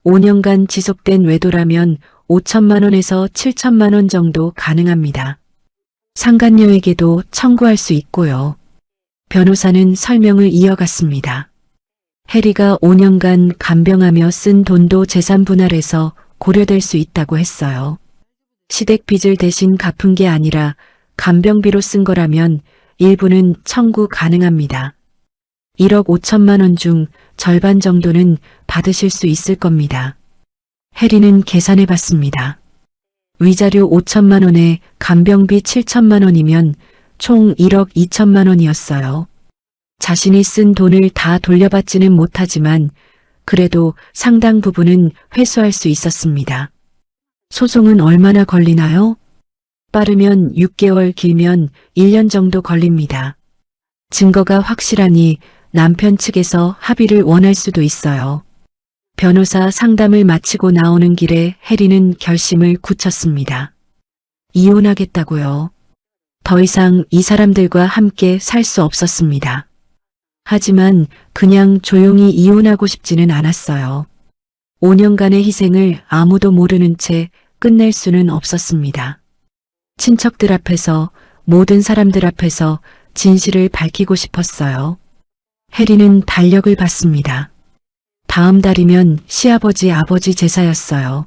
5년간 지속된 외도라면 5천만 원에서 7천만 원 정도 가능합니다. 상간녀에게도 청구할 수 있고요. 변호사는 설명을 이어갔습니다. 혜리가 5년간 간병하며 쓴 돈도 재산 분할해서 고려될 수 있다고 했어요. 시댁 빚을 대신 갚은 게 아니라 간병비로 쓴 거라면 일부는 청구 가능합니다. 1억 5천만 원 중 절반 정도는 받으실 수 있을 겁니다. 혜리는 계산해 봤습니다. 위자료 5천만 원에 간병비 7천만 원이면 총 1억 2천만 원이었어요. 자신이 쓴 돈을 다 돌려받지는 못하지만 그래도 상당 부분은 회수할 수 있었습니다. 소송은 얼마나 걸리나요? 빠르면 6개월, 길면 1년 정도 걸립니다. 증거가 확실하니 남편 측에서 합의를 원할 수도 있어요. 변호사 상담을 마치고 나오는 길에 혜리는 결심을 굳혔습니다. 이혼하겠다고요. 더 이상 이 사람들과 함께 살 수 없었습니다. 하지만 그냥 조용히 이혼하고 싶지는 않았어요. 5년간의 희생을 아무도 모르는 채 끝낼 수는 없었습니다. 친척들 앞에서, 모든 사람들 앞에서 진실을 밝히고 싶었어요. 해리는 달력을 봤습니다. 다음 달이면 시아버지 아버지 제사였어요.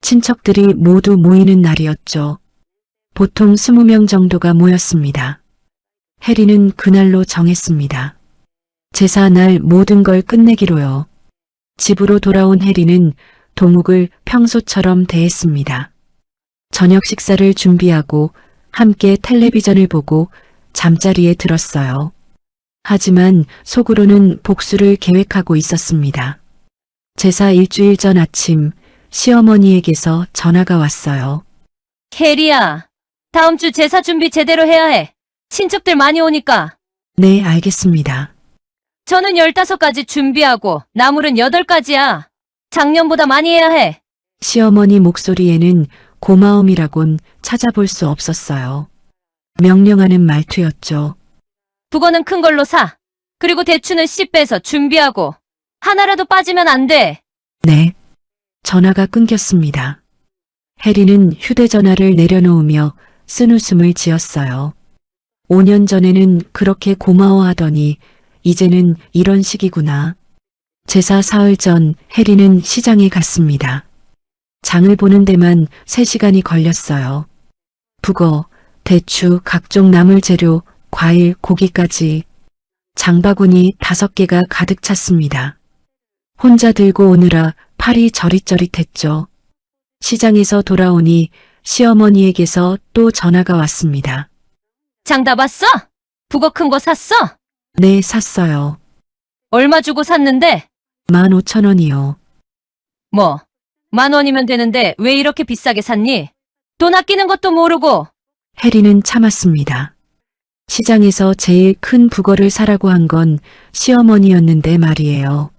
친척들이 모두 모이는 날이었죠. 보통 20명 정도가 모였습니다. 해리는 그날로 정했습니다. 제사 날 모든 걸 끝내기로요. 집으로 돌아온 해리는 동욱을 평소처럼 대했습니다. 저녁 식사를 준비하고 함께 텔레비전을 보고 잠자리에 들었어요. 하지만 속으로는 복수를 계획하고 있었습니다. 제사 일주일 전 아침 시어머니에게서 전화가 왔어요. 혜리야, 다음 주 제사 준비 제대로 해야 해. 친척들 많이 오니까. 네, 알겠습니다. 저는 15가지 준비하고 나물은 8가지야. 작년보다 많이 해야 해. 시어머니 목소리에는 고마움이라곤 찾아볼 수 없었어요. 명령하는 말투였죠. 북어는 큰 걸로 사. 그리고 대추는 씨 빼서 준비하고. 하나라도 빠지면 안 돼. 네. 전화가 끊겼습니다. 해리는 휴대전화를 내려놓으며 쓴웃음을 지었어요. 5년 전에는 그렇게 고마워하더니 이제는 이런 식이구나. 제사 사흘 전 해리는 시장에 갔습니다. 장을 보는 데만 3시간이 걸렸어요. 북어, 대추, 각종 나물 재료, 과일, 고기까지 장바구니 5개가 가득 찼습니다. 혼자 들고 오느라 팔이 저릿저릿했죠. 시장에서 돌아오니 시어머니에게서 또 전화가 왔습니다. 장 다 봤어? 북어 큰 거 샀어? 네, 샀어요. 얼마 주고 샀는데? 15,000원이요. 뭐, 10,000원이면 되는데 왜 이렇게 비싸게 샀니? 돈 아끼는 것도 모르고. 해리는 참았습니다. 시장에서 제일 큰 북어를 사라고 한 건 시어머니였는데 말이에요.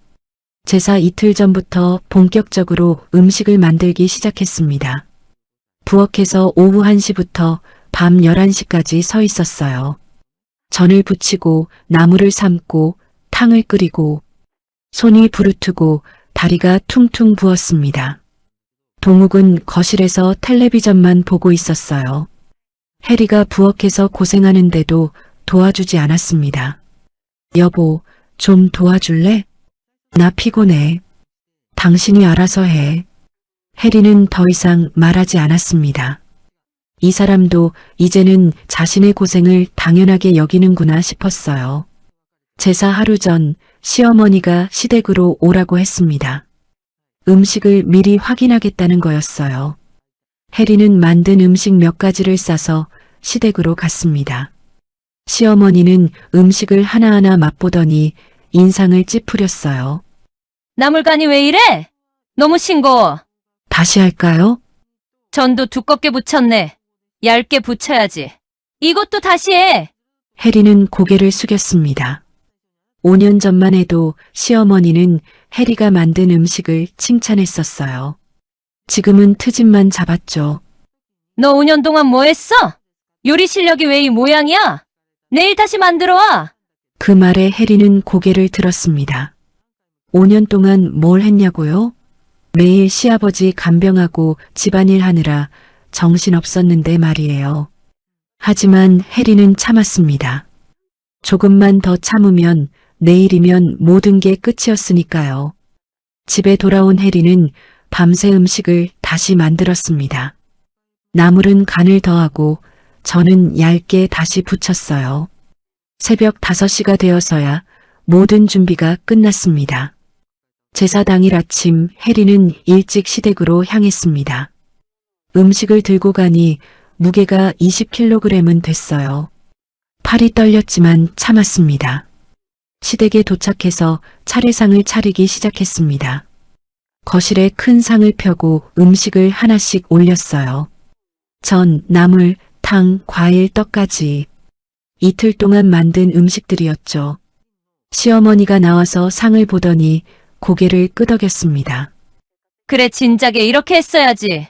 제사 이틀 전부터 본격적으로 음식을 만들기 시작했습니다. 부엌에서 오후 1시부터 밤 11시까지 서 있었어요. 전을 부치고 나물을 삶고 탕을 끓이고 손이 부르트고 다리가 퉁퉁 부었습니다. 동욱은 거실에서 텔레비전만 보고 있었어요. 해리가 부엌에서 고생하는데도 도와주지 않았습니다. 여보, 좀 도와줄래? 나 피곤해. 당신이 알아서 해. 해리는 더 이상 말하지 않았습니다. 이 사람도 이제는 자신의 고생을 당연하게 여기는구나 싶었어요. 제사 하루 전 시어머니가 시댁으로 오라고 했습니다. 음식을 미리 확인하겠다는 거였어요. 해리는 만든 음식 몇 가지를 싸서 시댁으로 갔습니다. 시어머니는 음식을 하나하나 맛보더니 인상을 찌푸렸어요. 나물간이 왜 이래? 너무 싱거워. 다시 할까요? 전도 두껍게 부쳤네. 얇게 부쳐야지. 이것도 다시 해. 해리는 고개를 숙였습니다. 5년 전만 해도 시어머니는 해리가 만든 음식을 칭찬했었어요. 지금은 트집만 잡았죠. 너 5년 동안 뭐 했어? 요리 실력이 왜 이 모양이야? 내일 다시 만들어 와. 그 말에 해리는 고개를 들었습니다. 5년 동안 뭘 했냐고요? 매일 시아버지 간병하고 집안일 하느라 정신없었는데 말이에요. 하지만 해리는 참았습니다. 조금만 더 참으면 내일이면 모든 게 끝이었으니까요. 집에 돌아온 해리는 밤새 음식을 다시 만들었습니다. 나물은 간을 더하고 저는 얇게 다시 부쳤어요. 새벽 5시가 되어서야 모든 준비가 끝났습니다. 제사 당일 아침 해리는 일찍 시댁으로 향했습니다. 음식을 들고 가니 무게가 20kg은 됐어요. 팔이 떨렸지만 참았습니다. 시댁에 도착해서 차례상을 차리기 시작했습니다. 거실에 큰 상을 펴고 음식을 하나씩 올렸어요. 전, 나물, 탕, 과일, 떡까지. 이틀 동안 만든 음식들이었죠. 시어머니가 나와서 상을 보더니 고개를 끄덕였습니다. 그래, 진작에 이렇게 했어야지.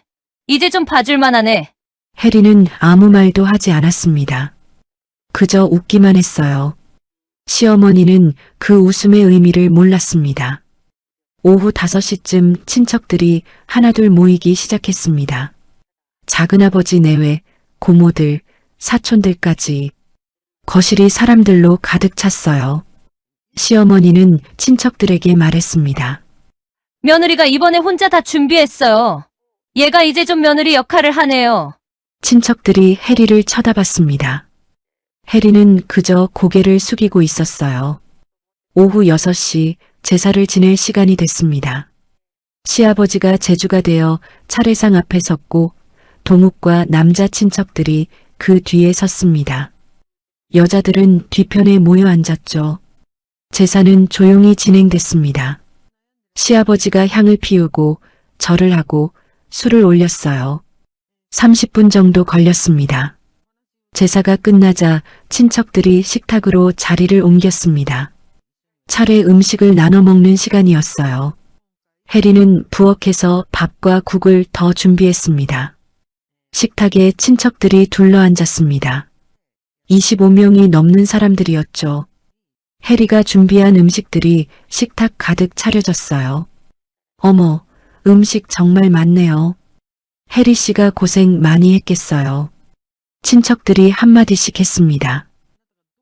이제 좀 봐줄 만하네. 해리는 아무 말도 하지 않았습니다. 그저 웃기만 했어요. 시어머니는 그 웃음의 의미를 몰랐습니다. 오후 5시쯤 친척들이 하나둘 모이기 시작했습니다. 작은아버지 내외, 고모들, 사촌들까지. 거실이 사람들로 가득 찼어요. 시어머니는 친척들에게 말했습니다. 며느리가 이번에 혼자 다 준비했어요. 얘가 이제 좀 며느리 역할을 하네요. 친척들이 해리를 쳐다봤습니다. 해리는 그저 고개를 숙이고 있었어요. 오후 6시 제사를 지낼 시간이 됐습니다. 시아버지가 제주가 되어 차례상 앞에 섰고 동욱과 남자 친척들이 그 뒤에 섰습니다. 여자들은 뒤편에 모여 앉았죠. 제사는 조용히 진행됐습니다. 시아버지가 향을 피우고 절을 하고 술을 올렸어요. 30분 정도 걸렸습니다. 제사가 끝나자 친척들이 식탁으로 자리를 옮겼습니다. 차례 음식을 나눠 먹는 시간이었어요. 해리는 부엌에서 밥과 국을 더 준비했습니다. 식탁에 친척들이 둘러앉았습니다. 25명이 넘는 사람들이었죠. 해리가 준비한 음식들이 식탁 가득 차려졌어요. 어머, 음식 정말 많네요. 해리 씨가 고생 많이 했겠어요. 친척들이 한마디씩 했습니다.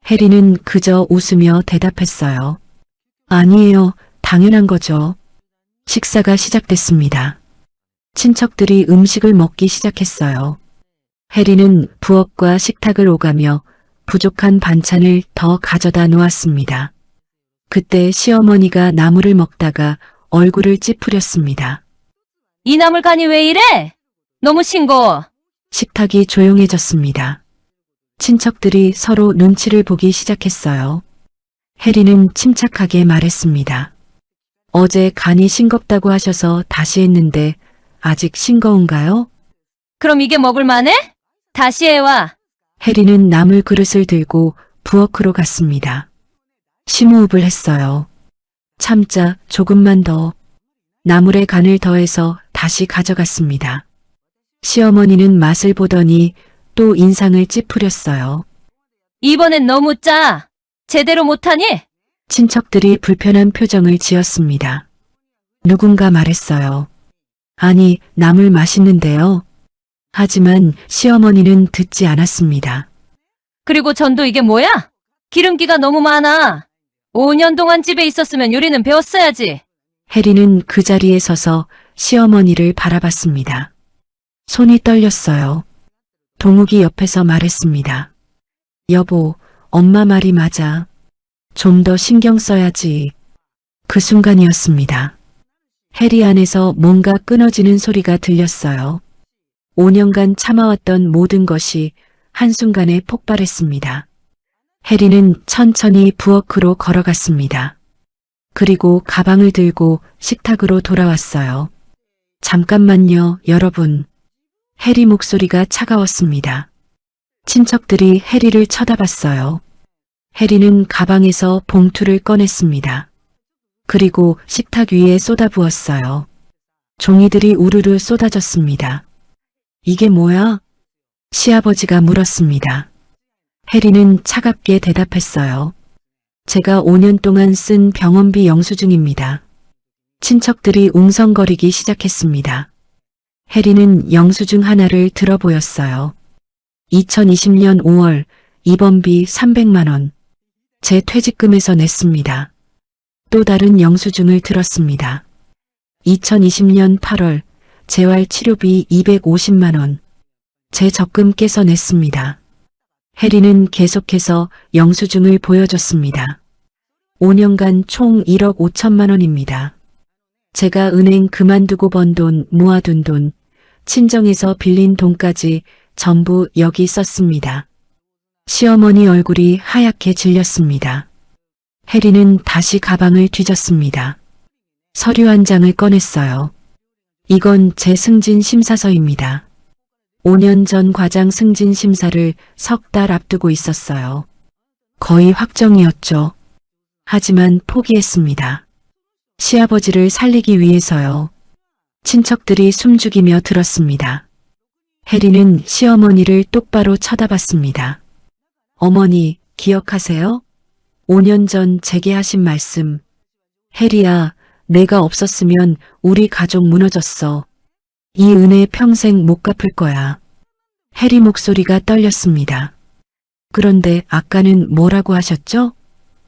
해리는 그저 웃으며 대답했어요. 아니에요, 당연한 거죠. 식사가 시작됐습니다. 친척들이 음식을 먹기 시작했어요. 해리는 부엌과 식탁을 오가며 부족한 반찬을 더 가져다 놓았습니다. 그때 시어머니가 나물을 먹다가 얼굴을 찌푸렸습니다. 이 나물 간이 왜 이래? 너무 싱거워. 식탁이 조용해졌습니다. 친척들이 서로 눈치를 보기 시작했어요. 해리는 침착하게 말했습니다. 어제 간이 싱겁다고 하셔서 다시 했는데 아직 싱거운가요? 그럼 이게 먹을 만해? 다시 해와. 해리는 나물 그릇을 들고 부엌으로 갔습니다. 심호흡을 했어요. 참자, 조금만 더. 나물에 간을 더해서 다시 가져갔습니다. 시어머니는 맛을 보더니 또 인상을 찌푸렸어요. 이번엔 너무 짜. 제대로 못하니? 친척들이 불편한 표정을 지었습니다. 누군가 말했어요. 아니, 나물 맛있는데요. 하지만 시어머니는 듣지 않았습니다. 그리고 전도 이게 뭐야? 기름기가 너무 많아. 5년 동안 집에 있었으면 요리는 배웠어야지. 해리는 그 자리에 서서 시어머니를 바라봤습니다. 손이 떨렸어요. 동욱이 옆에서 말했습니다. 여보, 엄마 말이 맞아. 좀 더 신경 써야지. 그 순간이었습니다. 해리 안에서 뭔가 끊어지는 소리가 들렸어요. 5년간 참아왔던 모든 것이 한순간에 폭발했습니다. 해리는 천천히 부엌으로 걸어갔습니다. 그리고 가방을 들고 식탁으로 돌아왔어요. 잠깐만요, 여러분. 해리 목소리가 차가웠습니다. 친척들이 해리를 쳐다봤어요. 해리는 가방에서 봉투를 꺼냈습니다. 그리고 식탁 위에 쏟아부었어요. 종이들이 우르르 쏟아졌습니다. 이게 뭐야? 시아버지가 물었습니다. 해리는 차갑게 대답했어요. 제가 5년 동안 쓴 병원비 영수증입니다. 친척들이 웅성거리기 시작했습니다. 해리는 영수증 하나를 들어 보였어요. 2020년 5월 입원비 300만 원. 제 퇴직금에서 냈습니다. 또 다른 영수증을 들었습니다. 2020년 8월 재활치료비 250만 원. 제 적금 깨서 냈습니다. 해리는 계속해서 영수증을 보여줬습니다. 5년간 총 1억 5천만 원입니다. 제가 은행 그만두고 번 돈, 모아둔 돈, 친정에서 빌린 돈까지 전부 여기 썼습니다. 시어머니 얼굴이 하얗게 질렸습니다. 해리는 다시 가방을 뒤졌습니다. 서류 한 장을 꺼냈어요. 이건 제 승진 심사서입니다. 5년 전 과장 승진 심사를 석 달 앞두고 있었어요. 거의 확정이었죠. 하지만 포기했습니다. 시아버지를 살리기 위해서요. 친척들이 숨죽이며 들었습니다. 해리는 시어머니를 똑바로 쳐다봤습니다. 어머니, 기억하세요? 5년 전 제게 하신 말씀. 해리야, 내가 없었으면 우리 가족 무너졌어. 이 은혜 평생 못 갚을 거야. 해리 목소리가 떨렸습니다. 그런데 아까는 뭐라고 하셨죠?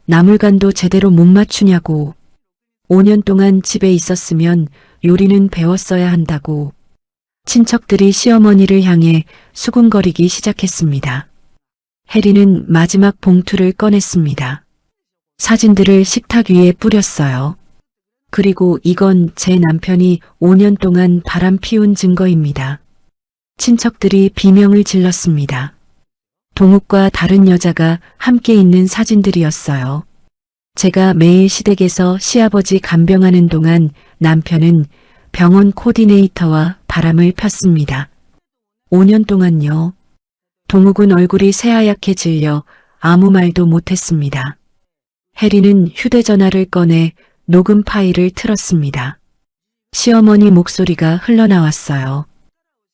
나물간도 제대로 못 맞추냐고. 5년 동안 집에 있었으면 요리는 배웠어야 한다고. 친척들이 시어머니를 향해 수군거리기 시작했습니다. 혜리는 마지막 봉투를 꺼냈습니다. 사진들을 식탁 위에 뿌렸어요. 그리고 이건 제 남편이 5년 동안 바람 피운 증거입니다. 친척들이 비명을 질렀습니다. 동욱과 다른 여자가 함께 있는 사진들이었어요. 제가 매일 시댁에서 시아버지 간병하는 동안 남편은 병원 코디네이터와 바람을 폈습니다. 5년 동안요. 동욱은 얼굴이 새하얗게 질려 아무 말도 못했습니다. 혜리는 휴대전화를 꺼내 녹음 파일을 틀었습니다. 시어머니 목소리가 흘러나왔어요.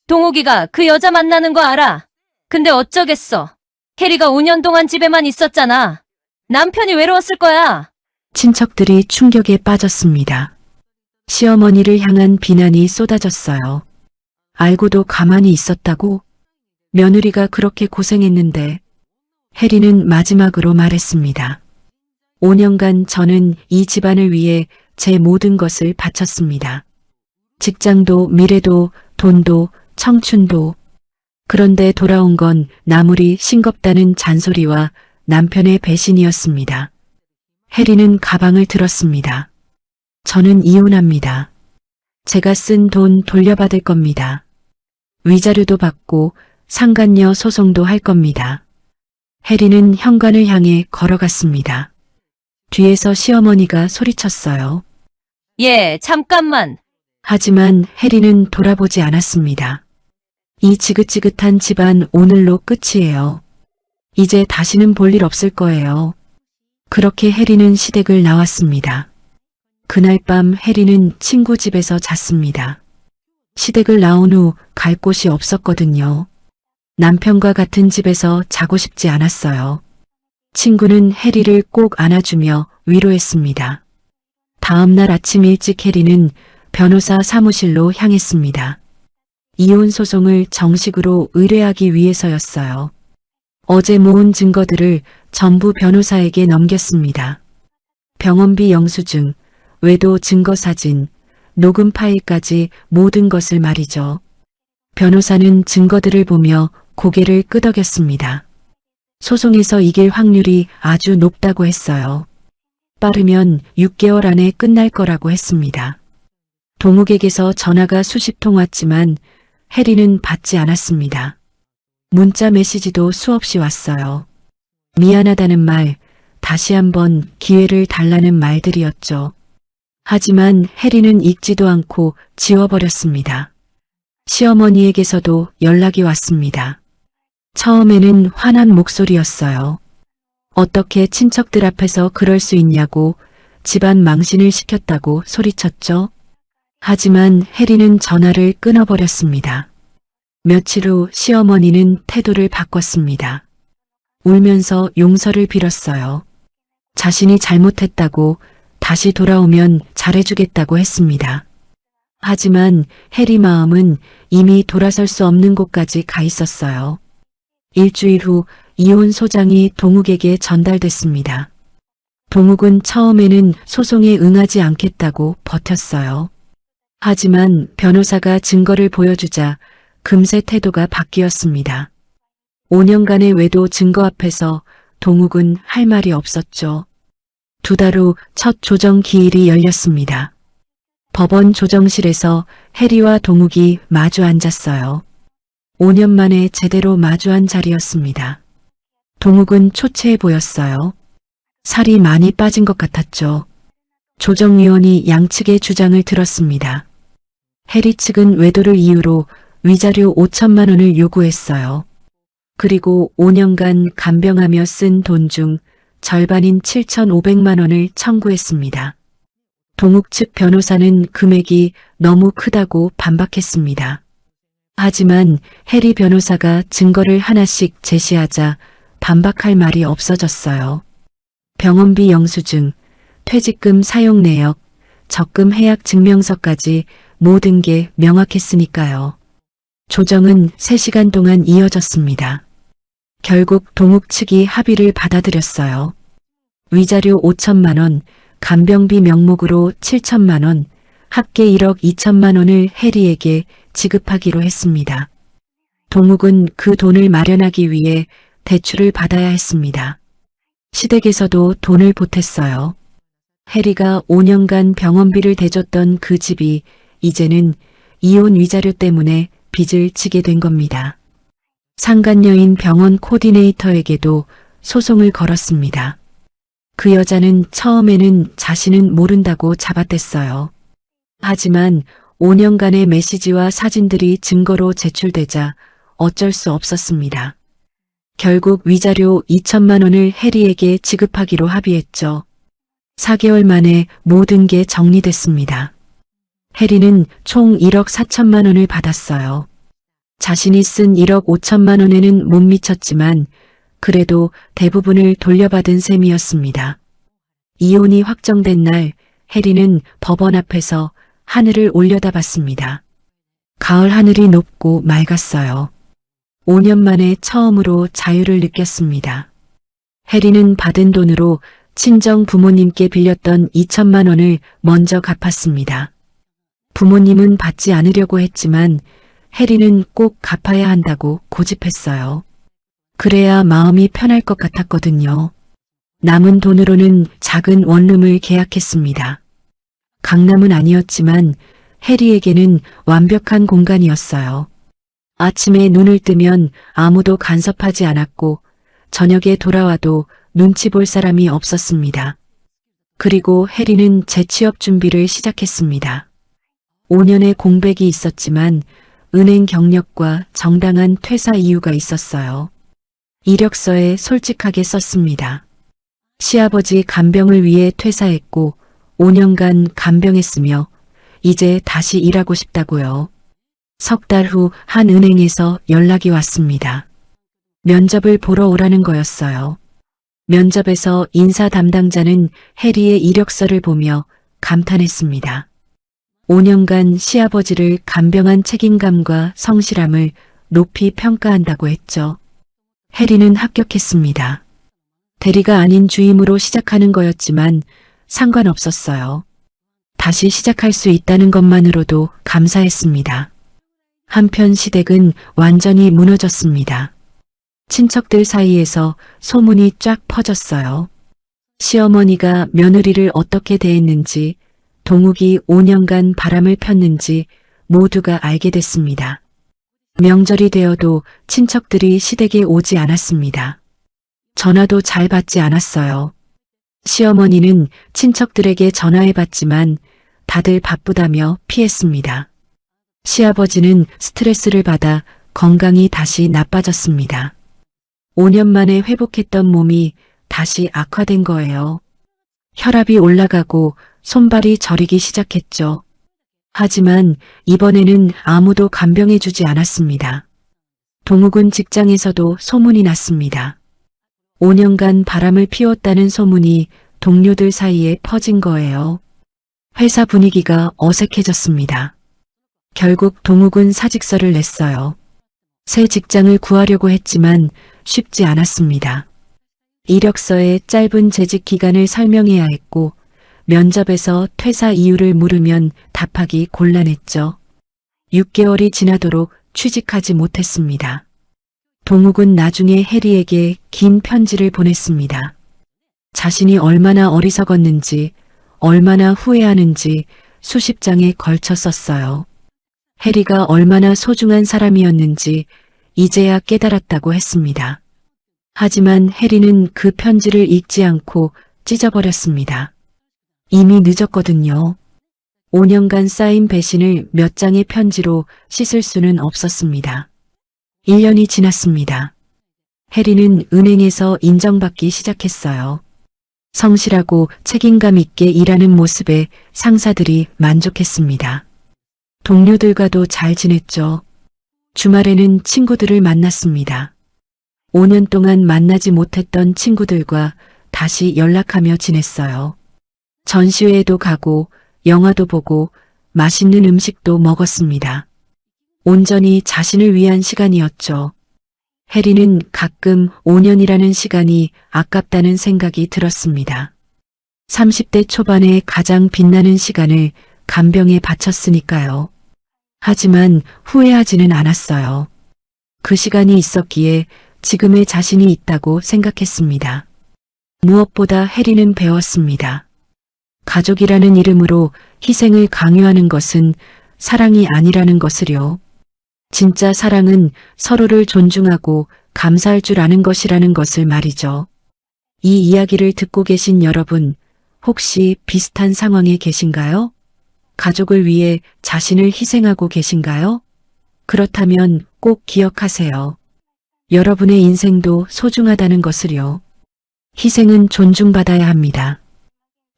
동욱이가 그 여자 만나는 거 알아. 근데 어쩌겠어. 혜리가 5년 동안 집에만 있었잖아. 남편이 외로웠을 거야. 친척들이 충격에 빠졌습니다. 시어머니를 향한 비난이 쏟아졌어요. 알고도 가만히 있었다고? 며느리가 그렇게 고생했는데. 혜리는 마지막으로 말했습니다. 5년간 저는 이 집안을 위해 제 모든 것을 바쳤습니다. 직장도 미래도 돈도 청춘도. 그런데 돌아온 건 나물이 싱겁다는 잔소리와 남편의 배신이었습니다. 혜리는 가방을 들었습니다. 저는 이혼합니다. 제가 쓴 돈 돌려받을 겁니다. 위자료도 받고 상간녀 소송도 할 겁니다. 혜리는 현관을 향해 걸어갔습니다. 뒤에서 시어머니가 소리쳤어요. 예, 잠깐만. 하지만 혜리는 돌아보지 않았습니다. 이 지긋지긋한 집안 오늘로 끝이에요. 이제 다시는 볼 일 없을 거예요. 그렇게 혜리는 시댁을 나왔습니다. 그날 밤 혜리는 친구 집에서 잤습니다. 시댁을 나온 후 갈 곳이 없었거든요. 남편과 같은 집에서 자고 싶지 않았어요. 친구는 혜리를 꼭 안아주며 위로했습니다. 다음 날 아침 일찍 혜리는 변호사 사무실로 향했습니다. 이혼 소송을 정식으로 의뢰하기 위해서였어요. 어제 모은 증거들을 전부 변호사에게 넘겼습니다. 병원비 영수증, 외도 증거 사진, 녹음 파일까지 모든 것을 말이죠. 변호사는 증거들을 보며 고개를 끄덕였습니다. 소송에서 이길 확률이 아주 높다고 했어요. 빠르면 6개월 안에 끝날 거라고 했습니다. 동욱에게서 전화가 수십 통 왔지만 혜리는 받지 않았습니다. 문자 메시지도 수없이 왔어요. 미안하다는 말, 다시 한번 기회를 달라는 말들이었죠. 하지만 혜리는 읽지도 않고 지워버렸습니다. 시어머니에게서도 연락이 왔습니다. 처음에는 화난 목소리였어요. 어떻게 친척들 앞에서 그럴 수 있냐고 집안 망신을 시켰다고 소리쳤죠. 하지만 혜리는 전화를 끊어버렸습니다. 며칠 후 시어머니는 태도를 바꿨습니다. 울면서 용서를 빌었어요. 자신이 잘못했다고 다시 돌아오면 잘해주겠다고 했습니다. 하지만 혜리 마음은 이미 돌아설 수 없는 곳까지 가 있었어요. 일주일 후 이혼 소장이 동욱에게 전달됐습니다. 동욱은 처음에는 소송에 응하지 않겠다고 버텼어요. 하지만 변호사가 증거를 보여주자 금세 태도가 바뀌었습니다. 5년간의 외도 증거 앞에서 동욱은 할 말이 없었죠. 2달 후 첫 조정 기일이 열렸습니다. 법원 조정실에서 혜리와 동욱이 마주 앉았어요. 5년 만에 제대로 마주한 자리였습니다. 동욱은 초췌해 보였어요. 살이 많이 빠진 것 같았죠. 조정위원이 양측의 주장을 들었습니다. 혜리 측은 외도를 이유로 위자료 5천만 원을 요구했어요. 그리고 5년간 간병하며 쓴 돈 중 절반인 7,500만 원을 청구했습니다. 동욱 측 변호사는 금액이 너무 크다고 반박했습니다. 하지만 혜리 변호사가 증거를 하나씩 제시하자 반박할 말이 없어졌어요. 병원비 영수증, 퇴직금 사용 내역, 적금 해약 증명서까지 모든 게 명확했으니까요. 조정은 3시간 동안 이어졌습니다. 결국 동욱 측이 합의를 받아들였어요. 위자료 5천만 원, 간병비 명목으로 7천만 원, 합계 1억 2천만 원을 해리에게 지급하기로 했습니다. 동욱은 그 돈을 마련하기 위해 대출을 받아야 했습니다. 시댁에서도 돈을 보탰어요. 해리가 5년간 병원비를 대줬던 그 집이 이제는 이혼 위자료 때문에 빚을 지게 된 겁니다. 상간녀인 병원 코디네이터에게도 소송을 걸었습니다. 그 여자는 처음에는 자신은 모른다고 잡아댔어요. 하지만 5년간의 메시지와 사진들이 증거로 제출되자 어쩔 수 없었습니다. 결국 위자료 2천만 원을 해리에게 지급하기로 합의했죠. 4개월 만에 모든 게 정리됐습니다. 해리는 총 1억 4천만 원을 받았어요. 자신이 쓴 1억 5천만 원에는 못 미쳤지만 그래도 대부분을 돌려받은 셈이었습니다. 이혼이 확정된 날 해리는 법원 앞에서 하늘을 올려다봤습니다. 가을 하늘이 높고 맑았어요. 5년 만에 처음으로 자유를 느꼈습니다. 해리는 받은 돈으로 친정 부모님께 빌렸던 2천만 원을 먼저 갚았습니다. 부모님은 받지 않으려고 했지만 해리는 꼭 갚아야 한다고 고집했어요. 그래야 마음이 편할 것 같았거든요. 남은 돈으로는 작은 원룸을 계약했습니다. 강남은 아니었지만 해리에게는 완벽한 공간이었어요. 아침에 눈을 뜨면 아무도 간섭하지 않았고 저녁에 돌아와도 눈치 볼 사람이 없었습니다. 그리고 해리는 재취업 준비를 시작했습니다. 5년의 공백이 있었지만 은행 경력과 정당한 퇴사 이유가 있었어요. 이력서에 솔직하게 썼습니다. 시아버지 간병을 위해 퇴사했고 5년간 간병했으며 이제 다시 일하고 싶다고요. 석 달 후 한 은행에서 연락이 왔습니다. 면접을 보러 오라는 거였어요. 면접에서 인사 담당자는 해리의 이력서를 보며 감탄했습니다. 5년간 시아버지를 간병한 책임감과 성실함을 높이 평가한다고 했죠. 해리는 합격했습니다. 대리가 아닌 주임으로 시작하는 거였지만 상관없었어요. 다시 시작할 수 있다는 것만으로도 감사했습니다. 한편 시댁은 완전히 무너졌습니다. 친척들 사이에서 소문이 쫙 퍼졌어요. 시어머니가 며느리를 어떻게 대했는지, 동욱이 5년간 바람을 폈는지 모두가 알게 됐습니다. 명절이 되어도 친척들이 시댁에 오지 않았습니다. 전화도 잘 받지 않았어요. 시어머니는 친척들에게 전화해봤지만 다들 바쁘다며 피했습니다. 시아버지는 스트레스를 받아 건강이 다시 나빠졌습니다. 5년 만에 회복했던 몸이 다시 악화된 거예요. 혈압이 올라가고 손발이 저리기 시작했죠. 하지만 이번에는 아무도 간병해주지 않았습니다. 동욱은 직장에서도 소문이 났습니다. 5년간 바람을 피웠다는 소문이 동료들 사이에 퍼진 거예요. 회사 분위기가 어색해졌습니다. 결국 동욱은 사직서를 냈어요. 새 직장을 구하려고 했지만 쉽지 않았습니다. 이력서에 짧은 재직 기간을 설명해야 했고 면접에서 퇴사 이유를 물으면 답하기 곤란했죠. 6개월이 지나도록 취직하지 못했습니다. 동욱은 나중에 해리에게 긴 편지를 보냈습니다. 자신이 얼마나 어리석었는지, 얼마나 후회하는지 수십 장에 걸쳐 썼어요. 해리가 얼마나 소중한 사람이었는지 이제야 깨달았다고 했습니다. 하지만 해리는 그 편지를 읽지 않고 찢어버렸습니다. 이미 늦었거든요. 5년간 쌓인 배신을 몇 장의 편지로 씻을 수는 없었습니다. 1년이 지났습니다. 해리는 은행에서 인정받기 시작했어요. 성실하고 책임감 있게 일하는 모습에 상사들이 만족했습니다. 동료들과도 잘 지냈죠. 주말에는 친구들을 만났습니다. 5년 동안 만나지 못했던 친구들과 다시 연락하며 지냈어요. 전시회에도 가고 영화도 보고 맛있는 음식도 먹었습니다. 온전히 자신을 위한 시간이었죠. 해리는 가끔 5년이라는 시간이 아깝다는 생각이 들었습니다. 30대 초반에 가장 빛나는 시간을 간병에 바쳤으니까요. 하지만 후회하지는 않았어요. 그 시간이 있었기에 지금의 자신이 있다고 생각했습니다. 무엇보다 해리는 배웠습니다. 가족이라는 이름으로 희생을 강요하는 것은 사랑이 아니라는 것을요. 진짜 사랑은 서로를 존중하고 감사할 줄 아는 것이라는 것을 말이죠. 이 이야기를 듣고 계신 여러분, 혹시 비슷한 상황에 계신가요? 가족을 위해 자신을 희생하고 계신가요? 그렇다면 꼭 기억하세요. 여러분의 인생도 소중하다는 것을요. 희생은 존중받아야 합니다.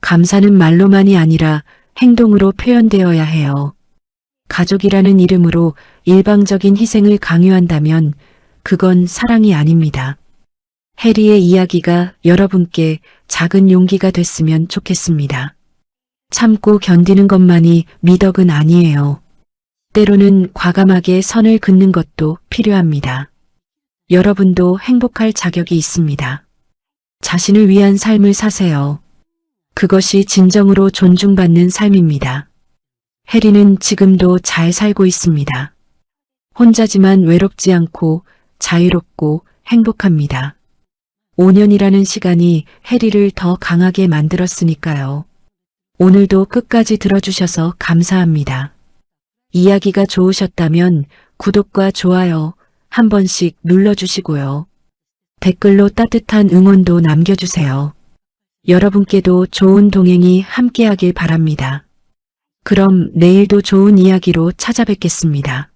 감사는 말로만이 아니라 행동으로 표현되어야 해요. 가족이라는 이름으로 일방적인 희생을 강요한다면 그건 사랑이 아닙니다. 해리의 이야기가 여러분께 작은 용기가 됐으면 좋겠습니다. 참고 견디는 것만이 미덕은 아니에요. 때로는 과감하게 선을 긋는 것도 필요합니다. 여러분도 행복할 자격이 있습니다. 자신을 위한 삶을 사세요. 그것이 진정으로 존중받는 삶입니다. 해리는 지금도 잘 살고 있습니다. 혼자지만 외롭지 않고 자유롭고 행복합니다. 5년이라는 시간이 해리를 더 강하게 만들었으니까요. 오늘도 끝까지 들어주셔서 감사합니다. 이야기가 좋으셨다면 구독과 좋아요 한 번씩 눌러주시고요. 댓글로 따뜻한 응원도 남겨주세요. 여러분께도 좋은 동행이 함께하길 바랍니다. 그럼 내일도 좋은 이야기로 찾아뵙겠습니다.